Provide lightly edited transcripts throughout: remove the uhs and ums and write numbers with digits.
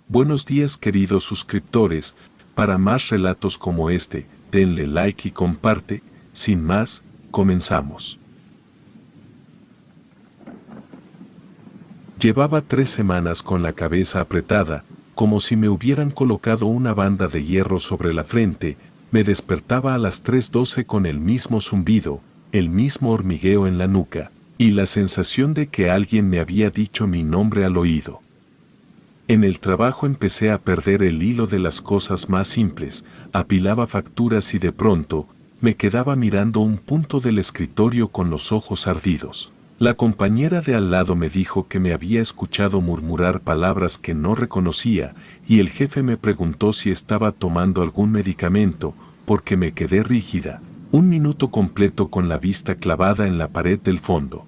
Buenos días queridos suscriptores, para más relatos como este, denle like y comparte. Sin más, comenzamos. Llevaba 3 semanas con la cabeza apretada, como si me hubieran colocado una banda de hierro sobre la frente. Me despertaba a las 3:12 con el mismo zumbido, el mismo hormigueo en la nuca, y la sensación de que alguien me había dicho mi nombre al oído. En el trabajo empecé a perder el hilo de las cosas más simples, apilaba facturas y de pronto, me quedaba mirando un punto del escritorio con los ojos ardidos. La compañera de al lado me dijo que me había escuchado murmurar palabras que no reconocía, y el jefe me preguntó si estaba tomando algún medicamento, porque me quedé rígida, un minuto completo con la vista clavada en la pared del fondo.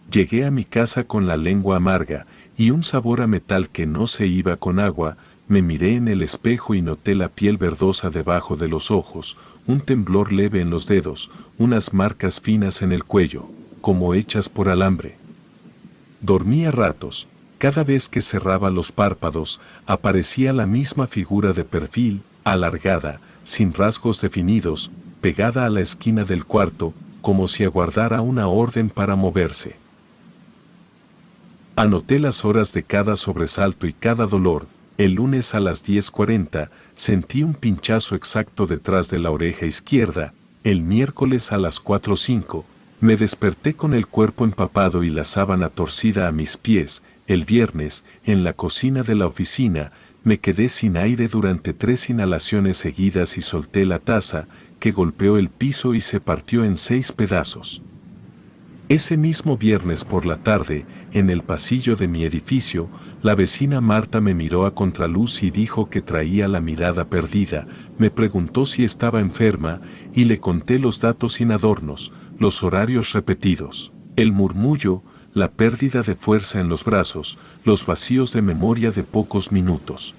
Llegué a mi casa con la lengua amarga y un sabor a metal que no se iba con agua. Me miré en el espejo y noté la piel verdosa debajo de los ojos, un temblor leve en los dedos, unas marcas finas en el cuello, como hechas por alambre. Dormí a ratos. Cada vez que cerraba los párpados, aparecía la misma figura de perfil, alargada, sin rasgos definidos, pegada a la esquina del cuarto, como si aguardara una orden para moverse. Anoté las horas de cada sobresalto y cada dolor. El lunes a las 10:40 sentí un pinchazo exacto detrás de la oreja izquierda. El miércoles a las 4:05 me desperté con el cuerpo empapado y la sábana torcida a mis pies. El viernes, en la cocina de la oficina, me quedé sin aire durante 3 inhalaciones seguidas y solté la taza, que golpeó el piso y se partió en 6 pedazos. Ese mismo viernes por la tarde, en el pasillo de mi edificio, la vecina Marta me miró a contraluz y dijo que traía la mirada perdida. Me preguntó si estaba enferma y le conté los datos sin adornos, los horarios repetidos, el murmullo, la pérdida de fuerza en los brazos, los vacíos de memoria de pocos minutos.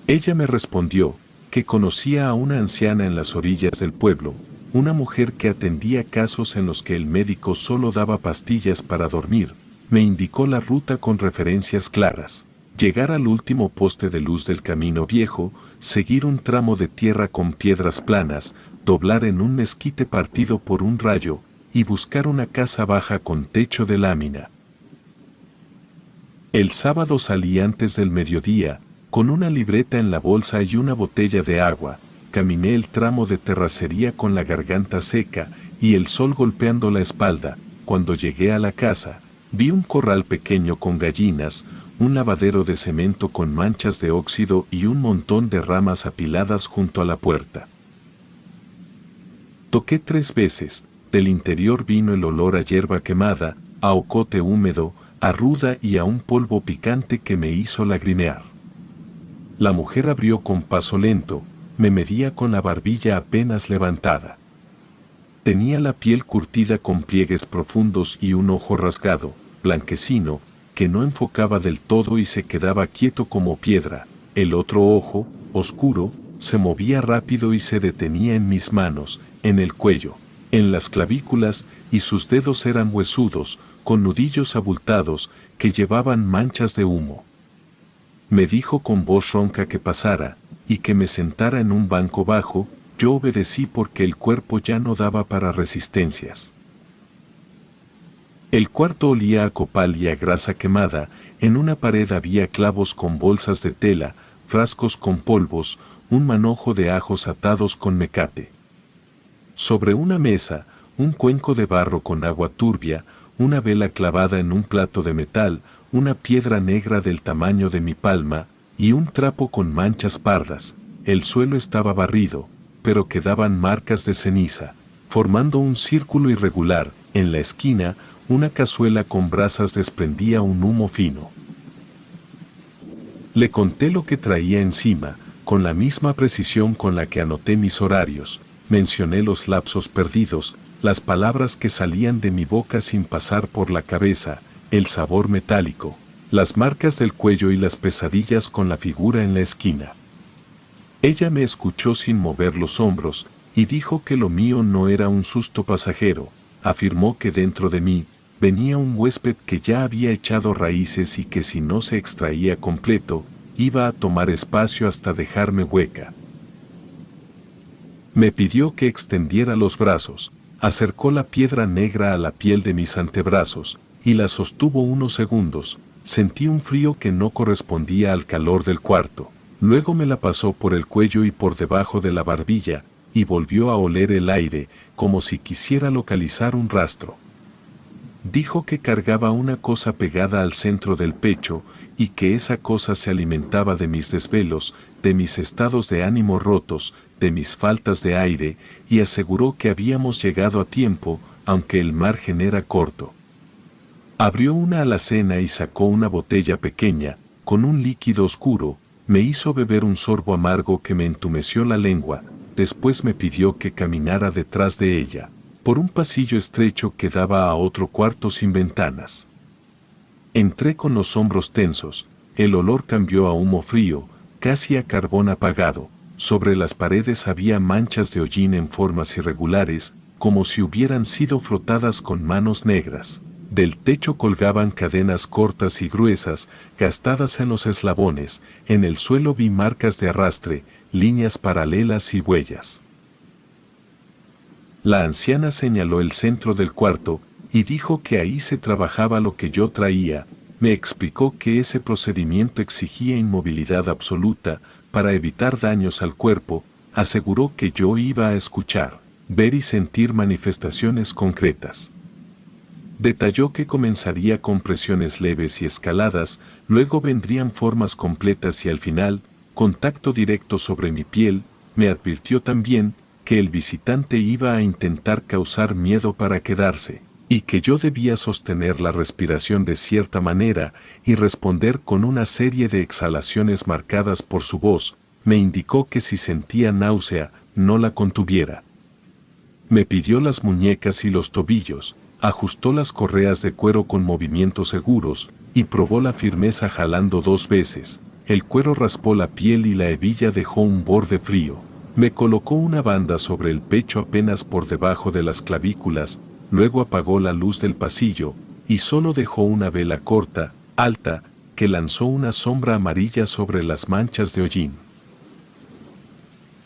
Ella me respondió que conocía a una anciana en las orillas del pueblo, una mujer que atendía casos en los que el médico solo daba pastillas para dormir. Me indicó la ruta con referencias claras. Llegar al último poste de luz del camino viejo, seguir un tramo de tierra con piedras planas, doblar en un mezquite partido por un rayo, y buscar una casa baja con techo de lámina. El sábado salí antes del mediodía, con una libreta en la bolsa y una botella de agua. Caminé el tramo de terracería con la garganta seca y el sol golpeando la espalda. Cuando llegué a la casa, vi un corral pequeño con gallinas, un lavadero de cemento con manchas de óxido y un montón de ramas apiladas junto a la puerta. Toqué 3 veces. Del interior vino el olor a hierba quemada, a ocote húmedo, a ruda y a un polvo picante que me hizo lagrimear. La mujer abrió con paso lento. Me medía con la barbilla apenas levantada. Tenía la piel curtida con pliegues profundos y un ojo rasgado, blanquecino, que no enfocaba del todo y se quedaba quieto como piedra. El otro ojo, oscuro, se movía rápido y se detenía en mis manos, en el cuello, en las clavículas, y sus dedos eran huesudos, con nudillos abultados, que llevaban manchas de humo. Me dijo con voz ronca que pasara, y que me sentara en un banco bajo. Yo obedecí porque el cuerpo ya no daba para resistencias. El cuarto olía a copal y a grasa quemada. En una pared había clavos con bolsas de tela, frascos con polvos, un manojo de ajos atados con mecate. Sobre una mesa, un cuenco de barro con agua turbia, una vela clavada en un plato de metal, una piedra negra del tamaño de mi palma, y un trapo con manchas pardas. El suelo estaba barrido, pero quedaban marcas de ceniza, formando un círculo irregular. En la esquina, una cazuela con brasas desprendía un humo fino. Le conté lo que traía encima, con la misma precisión con la que anoté mis horarios. Mencioné los lapsos perdidos, las palabras que salían de mi boca sin pasar por la cabeza, el sabor metálico, las marcas del cuello y las pesadillas con la figura en la esquina. Ella me escuchó sin mover los hombros, y dijo que lo mío no era un susto pasajero. Afirmó que dentro de mí, venía un huésped que ya había echado raíces y que si no se extraía completo, iba a tomar espacio hasta dejarme hueca. Me pidió que extendiera los brazos, acercó la piedra negra a la piel de mis antebrazos, y la sostuvo unos segundos. Sentí un frío que no correspondía al calor del cuarto. Luego me la pasó por el cuello y por debajo de la barbilla, y volvió a oler el aire, como si quisiera localizar un rastro. Dijo que cargaba una cosa pegada al centro del pecho, y que esa cosa se alimentaba de mis desvelos, de mis estados de ánimo rotos, de mis faltas de aire, y aseguró que habíamos llegado a tiempo, aunque el margen era corto. Abrió una alacena y sacó una botella pequeña, con un líquido oscuro, me hizo beber un sorbo amargo que me entumeció la lengua, después me pidió que caminara detrás de ella, por un pasillo estrecho que daba a otro cuarto sin ventanas. Entré con los hombros tensos, el olor cambió a humo frío, casi a carbón apagado, sobre las paredes había manchas de hollín en formas irregulares, como si hubieran sido frotadas con manos negras. Del techo colgaban cadenas cortas y gruesas, gastadas en los eslabones, en el suelo vi marcas de arrastre, líneas paralelas y huellas. La anciana señaló el centro del cuarto, y dijo que ahí se trabajaba lo que yo traía, me explicó que ese procedimiento exigía inmovilidad absoluta, para evitar daños al cuerpo, aseguró que yo iba a escuchar, ver y sentir manifestaciones concretas. Detalló que comenzaría con presiones leves y escaladas, luego vendrían formas completas y al final, contacto directo sobre mi piel. Me advirtió también que el visitante iba a intentar causar miedo para quedarse, y que yo debía sostener la respiración de cierta manera y responder con una serie de exhalaciones marcadas por su voz. Me indicó que si sentía náusea, no la contuviera. Me pidió las muñecas y los tobillos, ajustó las correas de cuero con movimientos seguros, y probó la firmeza jalando 2 veces. El cuero raspó la piel y la hebilla dejó un borde frío. Me colocó una banda sobre el pecho apenas por debajo de las clavículas, luego apagó la luz del pasillo, y solo dejó una vela corta, alta, que lanzó una sombra amarilla sobre las manchas de hollín.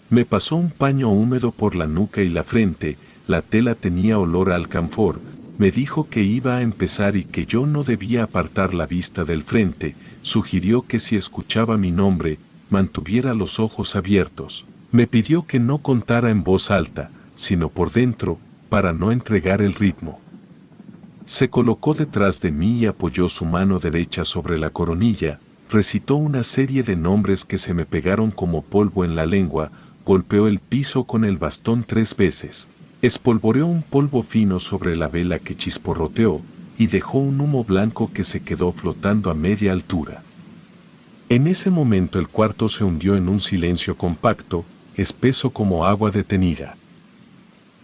Me pasó un paño húmedo por la nuca y la frente, la tela tenía olor a alcanfor. Me dijo que iba a empezar y que yo no debía apartar la vista del frente, sugirió que si escuchaba mi nombre, mantuviera los ojos abiertos. Me pidió que no contara en voz alta, sino por dentro, para no entregar el ritmo. Se colocó detrás de mí y apoyó su mano derecha sobre la coronilla, recitó una serie de nombres que se me pegaron como polvo en la lengua, golpeó el piso con el bastón 3 veces. Espolvoreó un polvo fino sobre la vela que chisporroteó, y dejó un humo blanco que se quedó flotando a media altura. En ese momento el cuarto se hundió en un silencio compacto, espeso como agua detenida.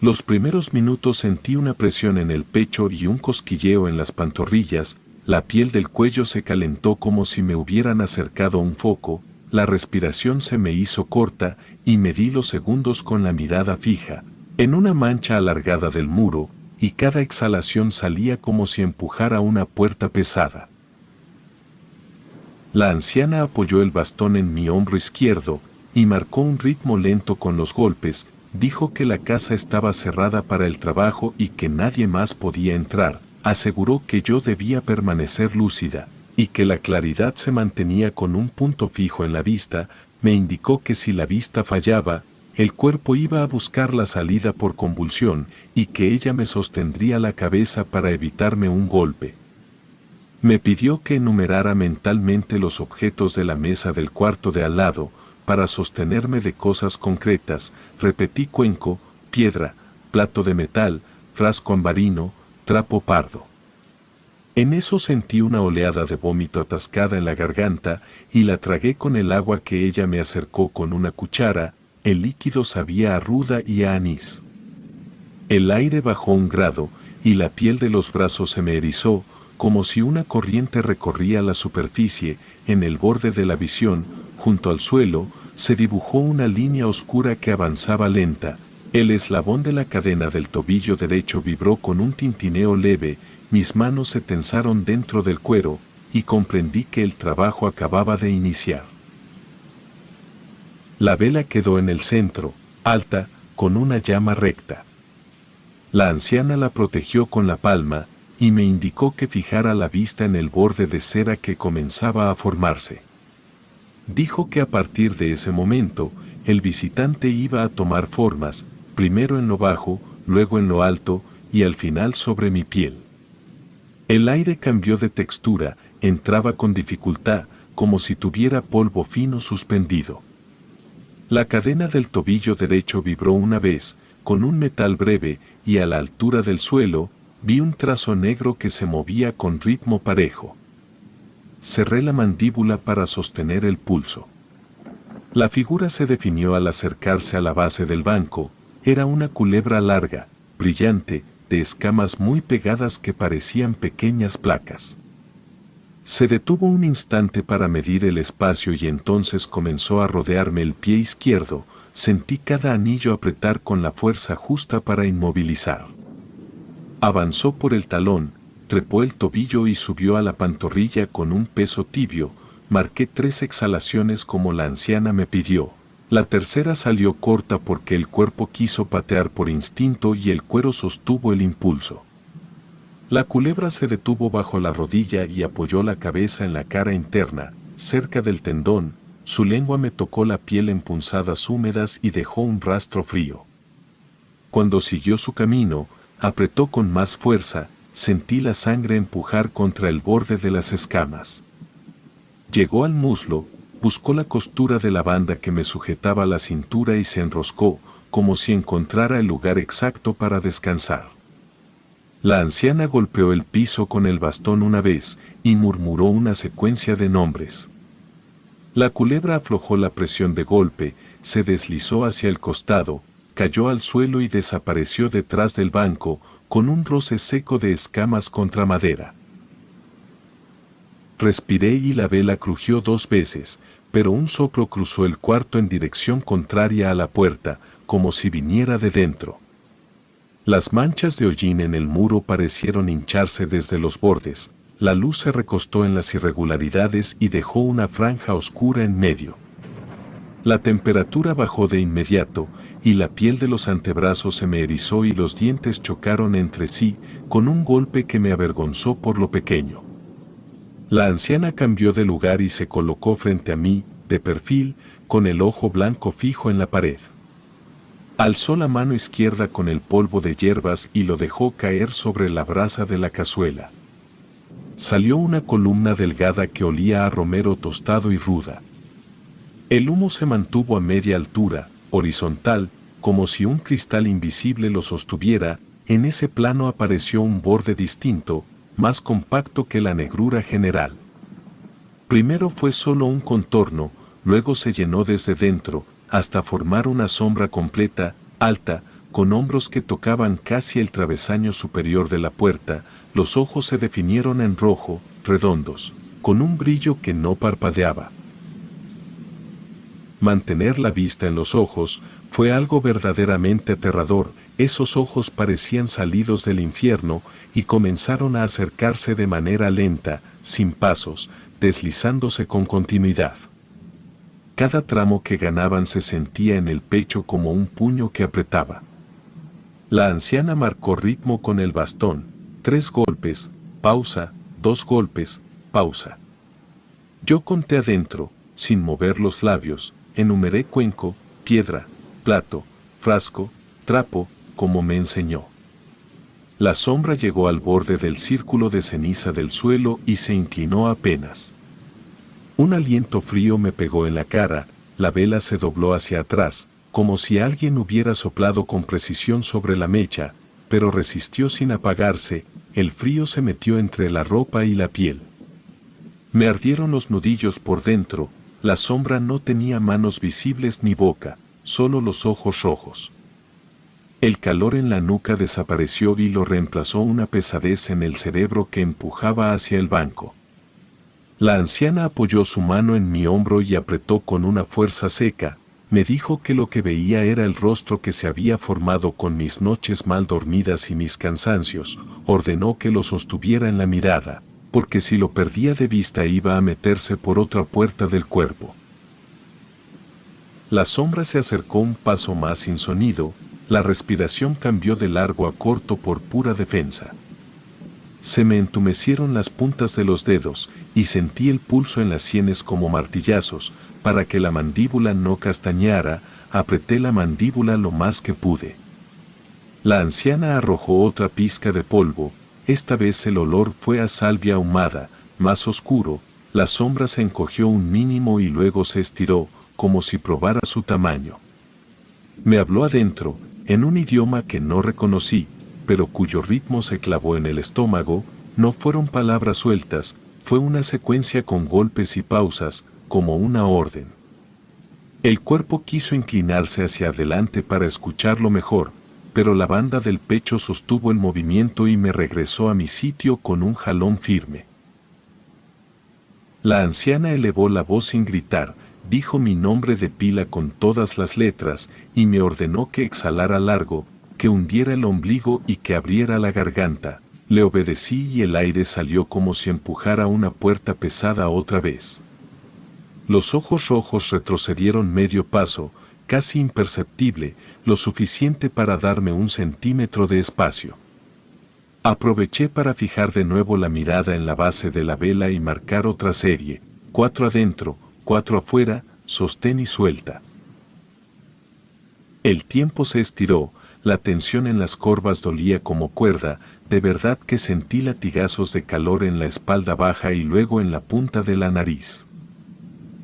Los primeros minutos sentí una presión en el pecho y un cosquilleo en las pantorrillas, la piel del cuello se calentó como si me hubieran acercado un foco, la respiración se me hizo corta y medí los segundos con la mirada fija en una mancha alargada del muro, y cada exhalación salía como si empujara una puerta pesada. La anciana apoyó el bastón en mi hombro izquierdo, y marcó un ritmo lento con los golpes, dijo que la casa estaba cerrada para el trabajo y que nadie más podía entrar, aseguró que yo debía permanecer lúcida, y que la claridad se mantenía con un punto fijo en la vista. Me indicó que si la vista fallaba, el cuerpo iba a buscar la salida por convulsión, y que ella me sostendría la cabeza para evitarme un golpe. Me pidió que enumerara mentalmente los objetos de la mesa del cuarto de al lado, para sostenerme de cosas concretas. Repetí: cuenco, piedra, plato de metal, frasco ambarino, trapo pardo. En eso sentí una oleada de vómito atascada en la garganta, y la tragué con el agua que ella me acercó con una cuchara. El líquido sabía a ruda y a anís. El aire bajó 1 grado, y la piel de los brazos se me erizó, como si una corriente recorría la superficie. En el borde de la visión, junto al suelo, se dibujó una línea oscura que avanzaba lenta, El eslabón de la cadena del tobillo derecho vibró con un tintineo leve, mis manos se tensaron dentro del cuero, y comprendí que el trabajo acababa de iniciar. La vela quedó en el centro, alta, con una llama recta. La anciana la protegió con la palma, y me indicó que fijara la vista en el borde de cera que comenzaba a formarse. Dijo que a partir de ese momento, el visitante iba a tomar formas, primero en lo bajo, luego en lo alto, y al final sobre mi piel. El aire cambió de textura, entraba con dificultad, como si tuviera polvo fino suspendido. La cadena del tobillo derecho vibró una vez, con un metal breve, y a la altura del suelo, vi un trazo negro que se movía con ritmo parejo. Cerré la mandíbula para sostener el pulso. La figura se definió al acercarse a la base del banco. Era una culebra larga, brillante, de escamas muy pegadas que parecían pequeñas placas. Se detuvo un instante para medir el espacio y entonces comenzó a rodearme el pie izquierdo. Sentí cada anillo apretar con la fuerza justa para inmovilizar. Avanzó por el talón, trepó el tobillo y subió a la pantorrilla con un peso tibio. Marqué 3 exhalaciones como la anciana me pidió. La tercera salió corta porque el cuerpo quiso patear por instinto y el cuero sostuvo el impulso. La culebra se detuvo bajo la rodilla y apoyó la cabeza en la cara interna, cerca del tendón. Su lengua me tocó la piel en punzadas húmedas y dejó un rastro frío. Cuando siguió su camino, apretó con más fuerza, sentí la sangre empujar contra el borde de las escamas. Llegó al muslo, buscó la costura de la banda que me sujetaba la cintura y se enroscó, como si encontrara el lugar exacto para descansar. La anciana golpeó el piso con el bastón una vez y murmuró una secuencia de nombres. La culebra aflojó la presión de golpe, se deslizó hacia el costado, cayó al suelo y desapareció detrás del banco, con un roce seco de escamas contra madera. Respiré y la vela crujió 2 veces, pero un soplo cruzó el cuarto en dirección contraria a la puerta, como si viniera de dentro. Las manchas de hollín en el muro parecieron hincharse desde los bordes, la luz se recostó en las irregularidades y dejó una franja oscura en medio. La temperatura bajó de inmediato, y la piel de los antebrazos se me erizó y los dientes chocaron entre sí, con un golpe que me avergonzó por lo pequeño. La anciana cambió de lugar y se colocó frente a mí, de perfil, con el ojo blanco fijo en la pared. Alzó la mano izquierda con el polvo de hierbas y lo dejó caer sobre la brasa de la cazuela. Salió una columna delgada que olía a romero tostado y ruda. El humo se mantuvo a media altura, horizontal, como si un cristal invisible lo sostuviera. En ese plano apareció un borde distinto, más compacto que la negrura general. Primero fue solo un contorno, luego se llenó desde dentro, hasta formar una sombra completa, alta, con hombros que tocaban casi el travesaño superior de la puerta. Los ojos se definieron en rojo, redondos, con un brillo que no parpadeaba. Mantener la vista en los ojos fue algo verdaderamente aterrador. Esos ojos parecían salidos del infierno y comenzaron a acercarse de manera lenta, sin pasos, deslizándose con continuidad. Cada tramo que ganaban se sentía en el pecho como un puño que apretaba. La anciana marcó ritmo con el bastón: 3 golpes, pausa, 2 golpes, pausa. Yo conté adentro, sin mover los labios, enumeré cuenco, piedra, plato, frasco, trapo, como me enseñó. La sombra llegó al borde del círculo de ceniza del suelo y se inclinó apenas. Un aliento frío me pegó en la cara, la vela se dobló hacia atrás, como si alguien hubiera soplado con precisión sobre la mecha, pero resistió sin apagarse. El frío se metió entre la ropa y la piel. Me ardieron los nudillos por dentro. La sombra no tenía manos visibles ni boca, solo los ojos rojos. El calor en la nuca desapareció y lo reemplazó una pesadez en el cerebro que empujaba hacia el banco. La anciana apoyó su mano en mi hombro y apretó con una fuerza seca. me dijo que lo que veía era el rostro que se había formado con mis noches mal dormidas y mis cansancios. Ordenó que lo sostuviera en la mirada, porque si lo perdía de vista iba a meterse por otra puerta del cuerpo. La sombra se acercó un paso más sin sonido, la respiración cambió de largo a corto por pura defensa. Se me entumecieron las puntas de los dedos y sentí el pulso en las sienes como martillazos. Para que la mandíbula no castañeara, apreté la mandíbula lo más que pude. La anciana arrojó otra pizca de polvo, esta vez el olor fue a salvia ahumada, más oscuro, la sombra se encogió un mínimo y luego se estiró, como si probara su tamaño. Me habló adentro, en un idioma que no reconocí, pero cuyo ritmo se clavó en el estómago. No fueron palabras sueltas, fue una secuencia con golpes y pausas, como una orden. El cuerpo quiso inclinarse hacia adelante para escucharlo mejor, pero la banda del pecho sostuvo el movimiento y me regresó a mi sitio con un jalón firme. La anciana elevó la voz sin gritar, dijo mi nombre de pila con todas las letras y me ordenó que exhalara largo, que hundiera el ombligo y que abriera la garganta. Le obedecí y el aire salió como si empujara una puerta pesada otra vez. Los ojos rojos retrocedieron medio paso, casi imperceptible, lo suficiente para darme 1 centímetro de espacio. Aproveché para fijar de nuevo la mirada en la base de la vela y marcar otra serie, 4 adentro, 4 afuera, sostén y suelta. El tiempo se estiró, la tensión en las corvas dolía como cuerda, de verdad que sentí latigazos de calor en la espalda baja y luego en la punta de la nariz.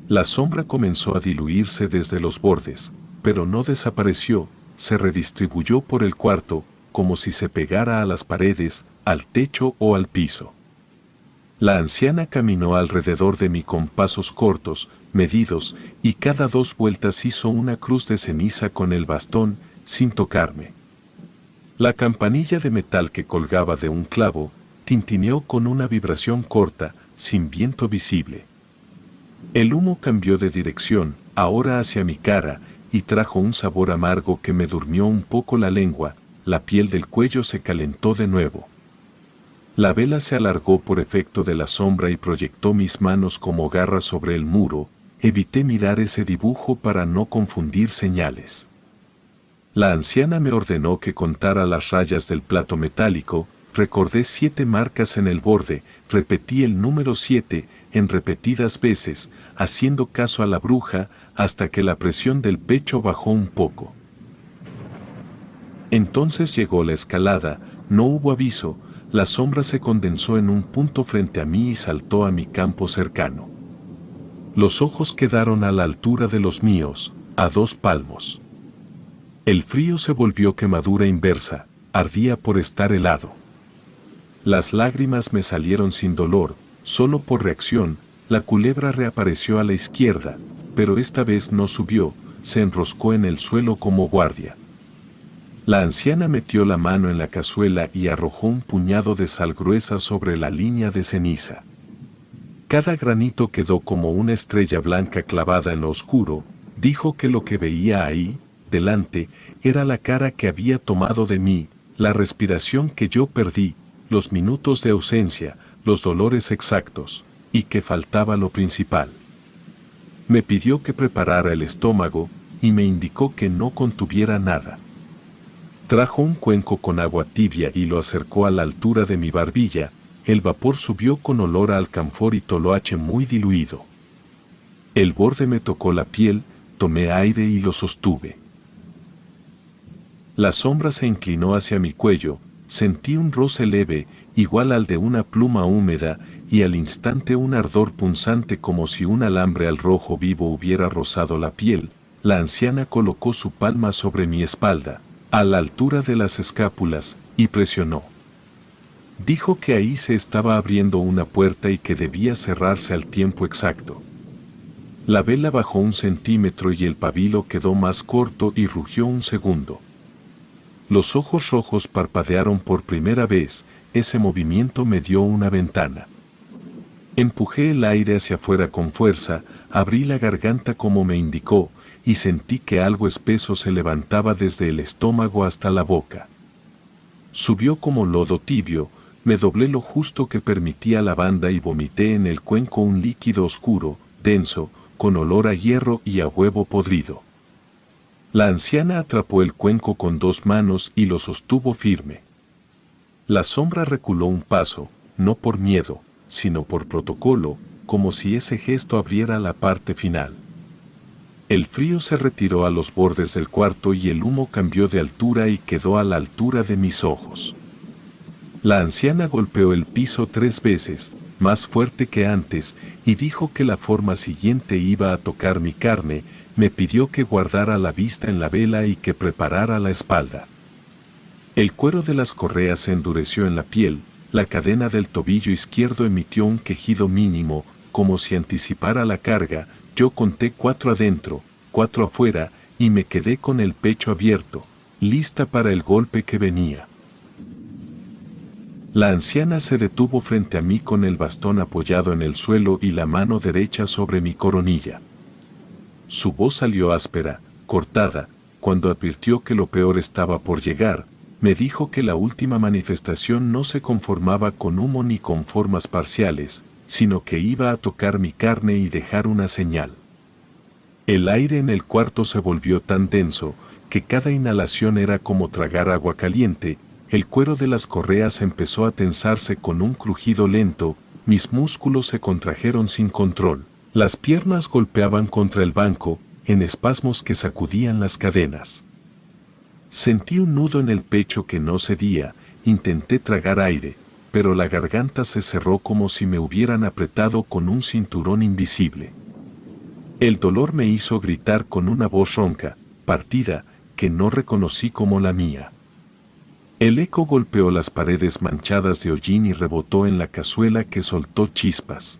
La sombra comenzó a diluirse desde los bordes, pero no desapareció, se redistribuyó por el cuarto, como si se pegara a las paredes, al techo o al piso. La anciana caminó alrededor de mí con pasos cortos, medidos, y cada 2 vueltas hizo una cruz de ceniza con el bastón, sin tocarme. La campanilla de metal que colgaba de un clavo, tintineó con una vibración corta, sin viento visible. El humo cambió de dirección, ahora hacia mi cara, y trajo un sabor amargo que me durmió un poco la lengua, la piel del cuello se calentó de nuevo. La vela se alargó por efecto de la sombra y proyectó mis manos como garras sobre el muro. Evité mirar ese dibujo para no confundir señales. La anciana me ordenó que contara las rayas del plato metálico, recordé 7 marcas en el borde, repetí el número 7 en repetidas veces, haciendo caso a la bruja, hasta que la presión del pecho bajó un poco. Entonces llegó la escalada, no hubo aviso, la sombra se condensó en un punto frente a mí y saltó a mi campo cercano. Los ojos quedaron a la altura de los míos, a 2 palmos. El frío se volvió quemadura inversa, ardía por estar helado. Las lágrimas me salieron sin dolor, solo por reacción. La culebra reapareció a la izquierda, pero esta vez no subió, se enroscó en el suelo como guardia. La anciana metió la mano en la cazuela y arrojó un puñado de sal gruesa sobre la línea de ceniza. Cada granito quedó como una estrella blanca clavada en lo oscuro. Dijo que lo que veía ahí, delante, era la cara que había tomado de mí, la respiración que yo perdí, los minutos de ausencia, los dolores exactos, y que faltaba lo principal. Me pidió que preparara el estómago, y me indicó que no contuviera nada. Trajo un cuenco con agua tibia y lo acercó a la altura de mi barbilla. El vapor subió con olor a alcanfor y toloache muy diluido. El borde me tocó la piel, tomé aire y lo sostuve. La sombra se inclinó hacia mi cuello, sentí un roce leve, igual al de una pluma húmeda, y al instante un ardor punzante como si un alambre al rojo vivo hubiera rozado la piel. La anciana colocó su palma sobre mi espalda, a la altura de las escápulas, y presionó. Dijo que ahí se estaba abriendo una puerta y que debía cerrarse al tiempo exacto. La vela bajó 1 centímetro y el pabilo quedó más corto y rugió 1 segundo. Los ojos rojos parpadearon por primera vez, ese movimiento me dio una ventana. Empujé el aire hacia afuera con fuerza, abrí la garganta como me indicó, y sentí que algo espeso se levantaba desde el estómago hasta la boca. Subió como lodo tibio, me doblé lo justo que permitía la banda y vomité en el cuenco un líquido oscuro, denso, con olor a hierro y a huevo podrido. La anciana atrapó el cuenco con 2 manos y lo sostuvo firme. La sombra reculó un paso, no por miedo, sino por protocolo, como si ese gesto abriera la parte final. El frío se retiró a los bordes del cuarto y el humo cambió de altura y quedó a la altura de mis ojos. La anciana golpeó el piso 3 veces, más fuerte que antes, y dijo que la forma siguiente iba a tocar mi carne. Me pidió que guardara la vista en la vela y que preparara la espalda. El cuero de las correas se endureció en la piel, la cadena del tobillo izquierdo emitió un quejido mínimo, como si anticipara la carga. Yo conté 4 adentro, 4 afuera, y me quedé con el pecho abierto, lista para el golpe que venía. La anciana se detuvo frente a mí con el bastón apoyado en el suelo y la mano derecha sobre mi coronilla. Su voz salió áspera, cortada, cuando advirtió que lo peor estaba por llegar. Me dijo que la última manifestación no se conformaba con humo ni con formas parciales, sino que iba a tocar mi carne y dejar una señal. El aire en el cuarto se volvió tan denso, que cada inhalación era como tragar agua caliente. El cuero de las correas empezó a tensarse con un crujido lento, mis músculos se contrajeron sin control. Las piernas golpeaban contra el banco, en espasmos que sacudían las cadenas. Sentí un nudo en el pecho que no cedía, intenté tragar aire, pero la garganta se cerró como si me hubieran apretado con un cinturón invisible. El dolor me hizo gritar con una voz ronca, partida, que no reconocí como la mía. El eco golpeó las paredes manchadas de hollín y rebotó en la cazuela que soltó chispas.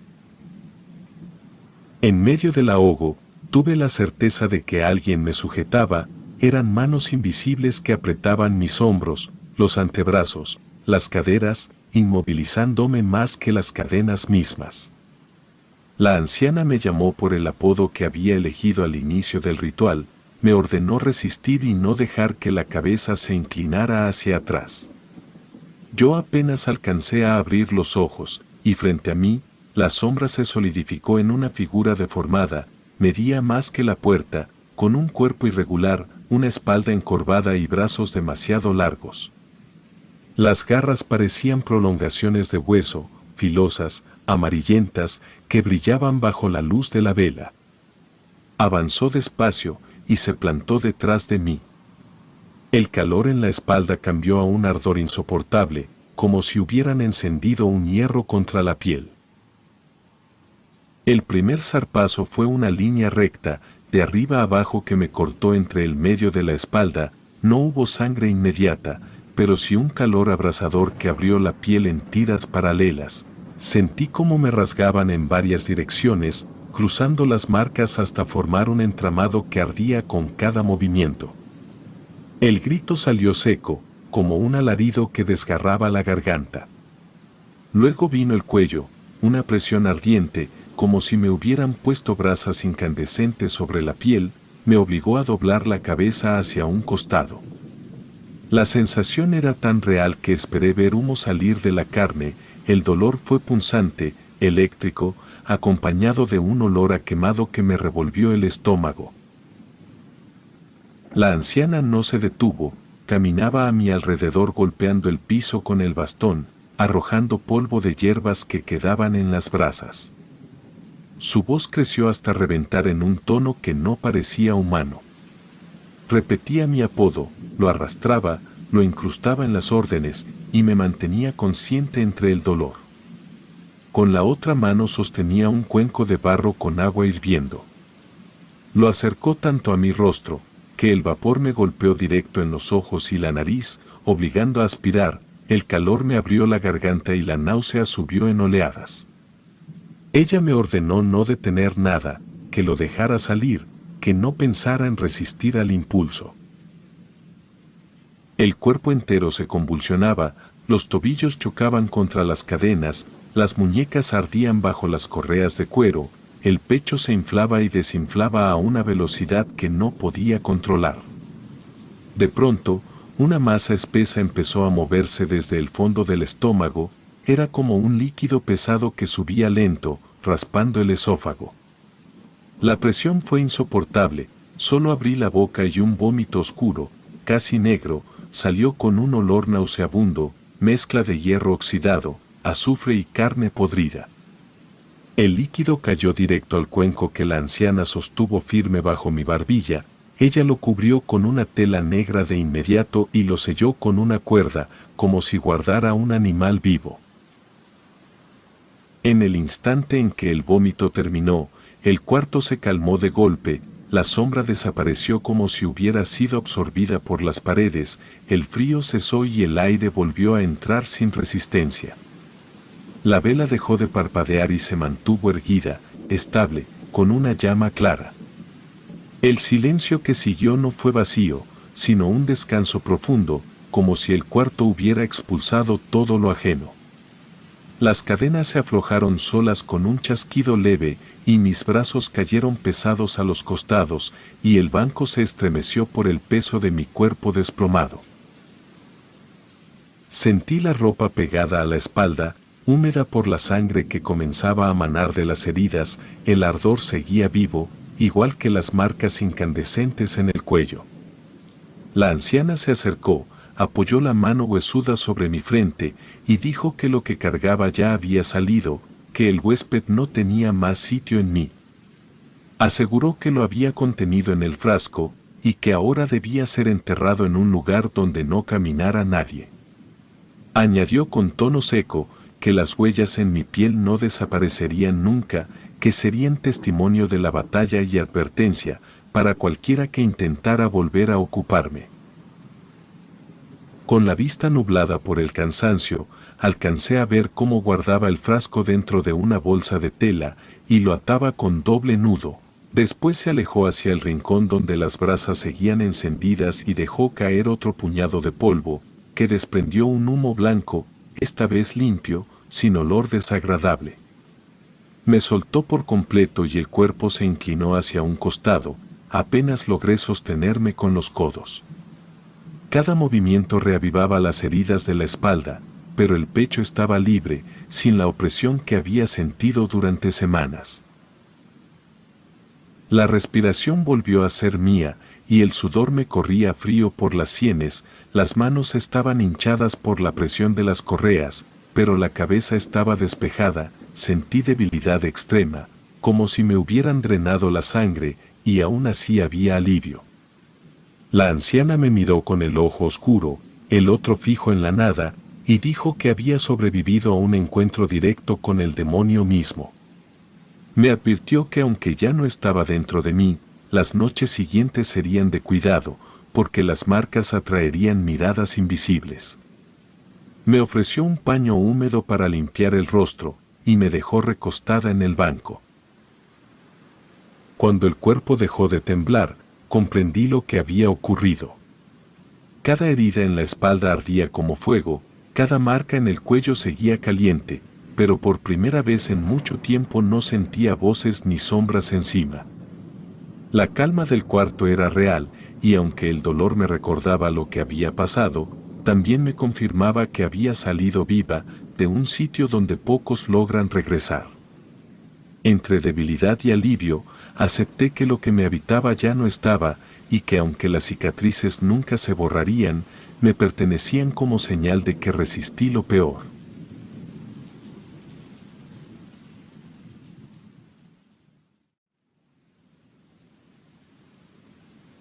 En medio del ahogo, tuve la certeza de que alguien me sujetaba. Eran manos invisibles que apretaban mis hombros, los antebrazos, las caderas, inmovilizándome más que las cadenas mismas. La anciana me llamó por el apodo que había elegido al inicio del ritual, me ordenó resistir y no dejar que la cabeza se inclinara hacia atrás. Yo apenas alcancé a abrir los ojos, y frente a mí, la sombra se solidificó en una figura deformada, medía más que la puerta, con un cuerpo irregular, una espalda encorvada y brazos demasiado largos. Las garras parecían prolongaciones de hueso, filosas, amarillentas, que brillaban bajo la luz de la vela. Avanzó despacio y se plantó detrás de mí. El calor en la espalda cambió a un ardor insoportable, como si hubieran encendido un hierro contra la piel. El primer zarpazo fue una línea recta, de arriba a abajo que me cortó entre el medio de la espalda. No hubo sangre inmediata, pero sí un calor abrasador que abrió la piel en tiras paralelas. Sentí cómo me rasgaban en varias direcciones, cruzando las marcas hasta formar un entramado que ardía con cada movimiento. El grito salió seco, como un alarido que desgarraba la garganta. Luego vino el cuello, una presión ardiente, como si me hubieran puesto brasas incandescentes sobre la piel, me obligó a doblar la cabeza hacia un costado. La sensación era tan real que esperé ver humo salir de la carne. El dolor fue punzante, eléctrico, acompañado de un olor a quemado que me revolvió el estómago. La anciana no se detuvo, caminaba a mi alrededor golpeando el piso con el bastón, arrojando polvo de hierbas que quedaban en las brasas. Su voz creció hasta reventar en un tono que no parecía humano. Repetía mi apodo, lo arrastraba, lo incrustaba en las órdenes y me mantenía consciente entre el dolor. Con la otra mano sostenía un cuenco de barro con agua hirviendo. Lo acercó tanto a mi rostro, que el vapor me golpeó directo en los ojos y la nariz, obligando a aspirar. El calor me abrió la garganta y la náusea subió en oleadas. Ella me ordenó no detener nada, que lo dejara salir, que no pensara en resistir al impulso. El cuerpo entero se convulsionaba, los tobillos chocaban contra las cadenas, las muñecas ardían bajo las correas de cuero, el pecho se inflaba y desinflaba a una velocidad que no podía controlar. De pronto, una masa espesa empezó a moverse desde el fondo del estómago, era como un líquido pesado que subía lento, raspando el esófago. La presión fue insoportable, solo abrí la boca y un vómito oscuro, casi negro, salió con un olor nauseabundo, mezcla de hierro oxidado, azufre y carne podrida. El líquido cayó directo al cuenco que la anciana sostuvo firme bajo mi barbilla. Ella lo cubrió con una tela negra de inmediato y lo selló con una cuerda, como si guardara un animal vivo. En el instante en que el vómito terminó, el cuarto se calmó de golpe, la sombra desapareció como si hubiera sido absorbida por las paredes, el frío cesó y el aire volvió a entrar sin resistencia. La vela dejó de parpadear y se mantuvo erguida, estable, con una llama clara. El silencio que siguió no fue vacío, sino un descanso profundo, como si el cuarto hubiera expulsado todo lo ajeno. Las cadenas se aflojaron solas con un chasquido leve, y mis brazos cayeron pesados a los costados, y el banco se estremeció por el peso de mi cuerpo desplomado. Sentí la ropa pegada a la espalda, húmeda por la sangre que comenzaba a manar de las heridas, el ardor seguía vivo, igual que las marcas incandescentes en el cuello. La anciana se acercó, apoyó la mano huesuda sobre mi frente y dijo que lo que cargaba ya había salido, que el huésped no tenía más sitio en mí. Aseguró que lo había contenido en el frasco y que ahora debía ser enterrado en un lugar donde no caminara nadie. Añadió con tono seco que las huellas en mi piel no desaparecerían nunca, que serían testimonio de la batalla y advertencia para cualquiera que intentara volver a ocuparme. Con la vista nublada por el cansancio, alcancé a ver cómo guardaba el frasco dentro de una bolsa de tela y lo ataba con doble nudo. Después se alejó hacia el rincón donde las brasas seguían encendidas y dejó caer otro puñado de polvo, que desprendió un humo blanco, esta vez limpio, sin olor desagradable. Me soltó por completo y el cuerpo se inclinó hacia un costado, apenas logré sostenerme con los codos. Cada movimiento reavivaba las heridas de la espalda, pero el pecho estaba libre, sin la opresión que había sentido durante semanas. La respiración volvió a ser mía, y el sudor me corría frío por las sienes, las manos estaban hinchadas por la presión de las correas, pero la cabeza estaba despejada, sentí debilidad extrema, como si me hubieran drenado la sangre, y aún así había alivio. La anciana me miró con el ojo oscuro, el otro fijo en la nada, y dijo que había sobrevivido a un encuentro directo con el demonio mismo. Me advirtió que aunque ya no estaba dentro de mí, las noches siguientes serían de cuidado, porque las marcas atraerían miradas invisibles. Me ofreció un paño húmedo para limpiar el rostro, y me dejó recostada en el banco. Cuando el cuerpo dejó de temblar, comprendí lo que había ocurrido. Cada herida en la espalda ardía como fuego, cada marca en el cuello seguía caliente, pero por primera vez en mucho tiempo no sentía voces ni sombras encima. La calma del cuarto era real, y aunque el dolor me recordaba lo que había pasado, también me confirmaba que había salido viva de un sitio donde pocos logran regresar. Entre debilidad y alivio, acepté que lo que me habitaba ya no estaba, y que aunque las cicatrices nunca se borrarían, me pertenecían como señal de que resistí lo peor.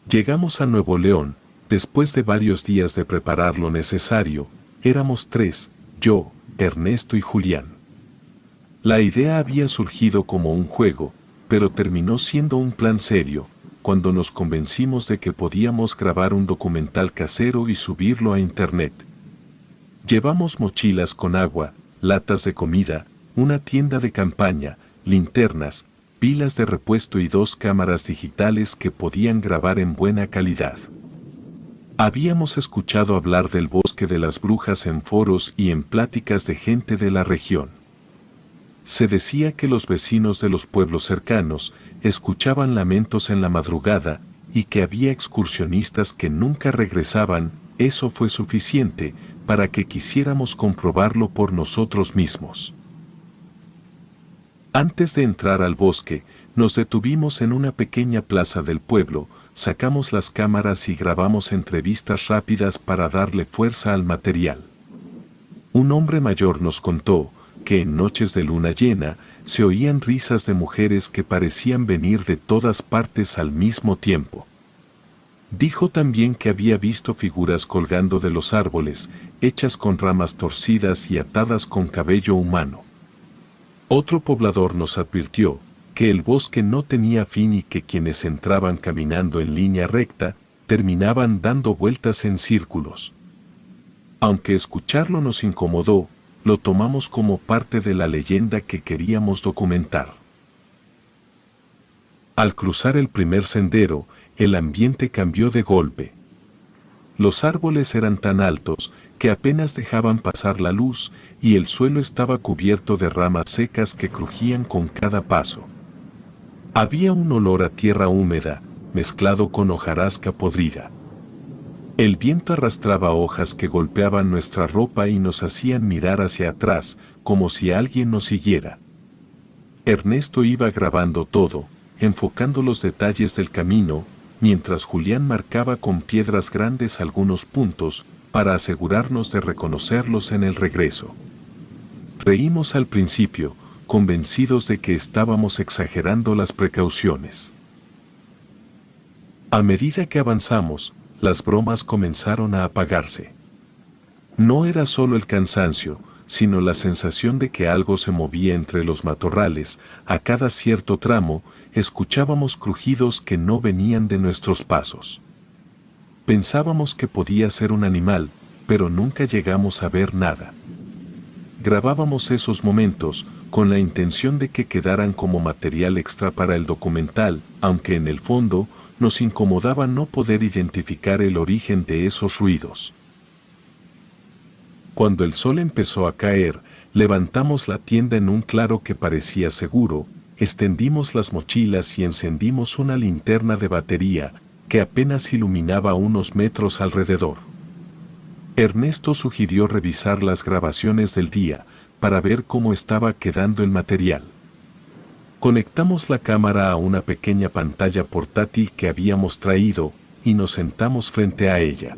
Llegamos a Nuevo León, después de varios días de preparar lo necesario, éramos 3, yo, Ernesto y Julián. La idea había surgido como un juego, pero terminó siendo un plan serio, cuando nos convencimos de que podíamos grabar un documental casero y subirlo a internet. Llevamos mochilas con agua, latas de comida, una tienda de campaña, linternas, pilas de repuesto y 2 cámaras digitales que podían grabar en buena calidad. Habíamos escuchado hablar del bosque de las brujas en foros y en pláticas de gente de la región. Se decía que los vecinos de los pueblos cercanos escuchaban lamentos en la madrugada y que había excursionistas que nunca regresaban. Eso fue suficiente para que quisiéramos comprobarlo por nosotros mismos. Antes de entrar al bosque, nos detuvimos en una pequeña plaza del pueblo, sacamos las cámaras y grabamos entrevistas rápidas para darle fuerza al material. Un hombre mayor nos contó que en noches de luna llena se oían risas de mujeres que parecían venir de todas partes al mismo tiempo. Dijo también que había visto figuras colgando de los árboles, hechas con ramas torcidas y atadas con cabello humano. Otro poblador nos advirtió que el bosque no tenía fin y que quienes entraban caminando en línea recta terminaban dando vueltas en círculos. Aunque escucharlo nos incomodó, lo tomamos como parte de la leyenda que queríamos documentar. Al cruzar el primer sendero, el ambiente cambió de golpe. Los árboles eran tan altos que apenas dejaban pasar la luz y el suelo estaba cubierto de ramas secas que crujían con cada paso. Había un olor a tierra húmeda, mezclado con hojarasca podrida. El viento arrastraba hojas que golpeaban nuestra ropa y nos hacían mirar hacia atrás, como si alguien nos siguiera. Ernesto iba grabando todo, enfocando los detalles del camino, mientras Julián marcaba con piedras grandes algunos puntos, para asegurarnos de reconocerlos en el regreso. Reímos al principio, convencidos de que estábamos exagerando las precauciones. A medida que avanzamos, las bromas comenzaron a apagarse. No era solo el cansancio, sino la sensación de que algo se movía entre los matorrales. A cada cierto tramo, escuchábamos crujidos que no venían de nuestros pasos. Pensábamos que podía ser un animal, pero nunca llegamos a ver nada. Grabábamos esos momentos con la intención de que quedaran como material extra para el documental, aunque en el fondo nos incomodaba no poder identificar el origen de esos ruidos. Cuando el sol empezó a caer, levantamos la tienda en un claro que parecía seguro, extendimos las mochilas y encendimos una linterna de batería que apenas iluminaba unos metros alrededor. Ernesto sugirió revisar las grabaciones del día para ver cómo estaba quedando el material. Conectamos la cámara a una pequeña pantalla portátil que habíamos traído y nos sentamos frente a ella.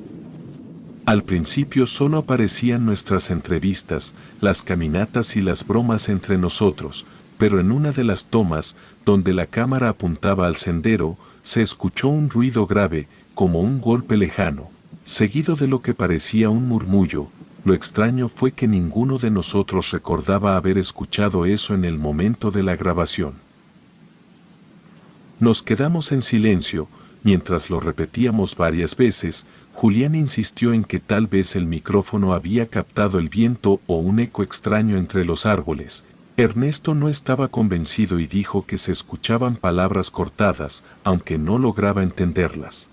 Al principio solo aparecían nuestras entrevistas, las caminatas y las bromas entre nosotros, pero en una de las tomas, donde la cámara apuntaba al sendero, se escuchó un ruido grave, como un golpe lejano, seguido de lo que parecía un murmullo. Lo extraño fue que ninguno de nosotros recordaba haber escuchado eso en el momento de la grabación. Nos quedamos en silencio, mientras lo repetíamos varias veces. Julián insistió en que tal vez el micrófono había captado el viento o un eco extraño entre los árboles. Ernesto no estaba convencido y dijo que se escuchaban palabras cortadas, aunque no lograba entenderlas.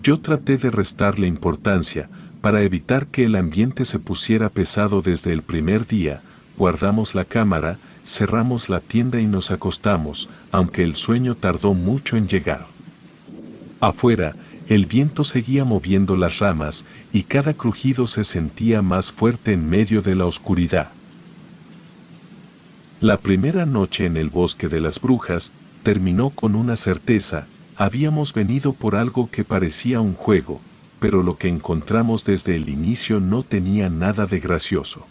Yo traté de restarle importancia, para evitar que el ambiente se pusiera pesado desde el primer día. Guardamos la cámara, cerramos la tienda y nos acostamos, aunque el sueño tardó mucho en llegar. Afuera, el viento seguía moviendo las ramas y cada crujido se sentía más fuerte en medio de la oscuridad. La primera noche en el bosque de las brujas terminó con una certeza: habíamos venido por algo que parecía un juego, pero lo que encontramos desde el inicio no tenía nada de gracioso.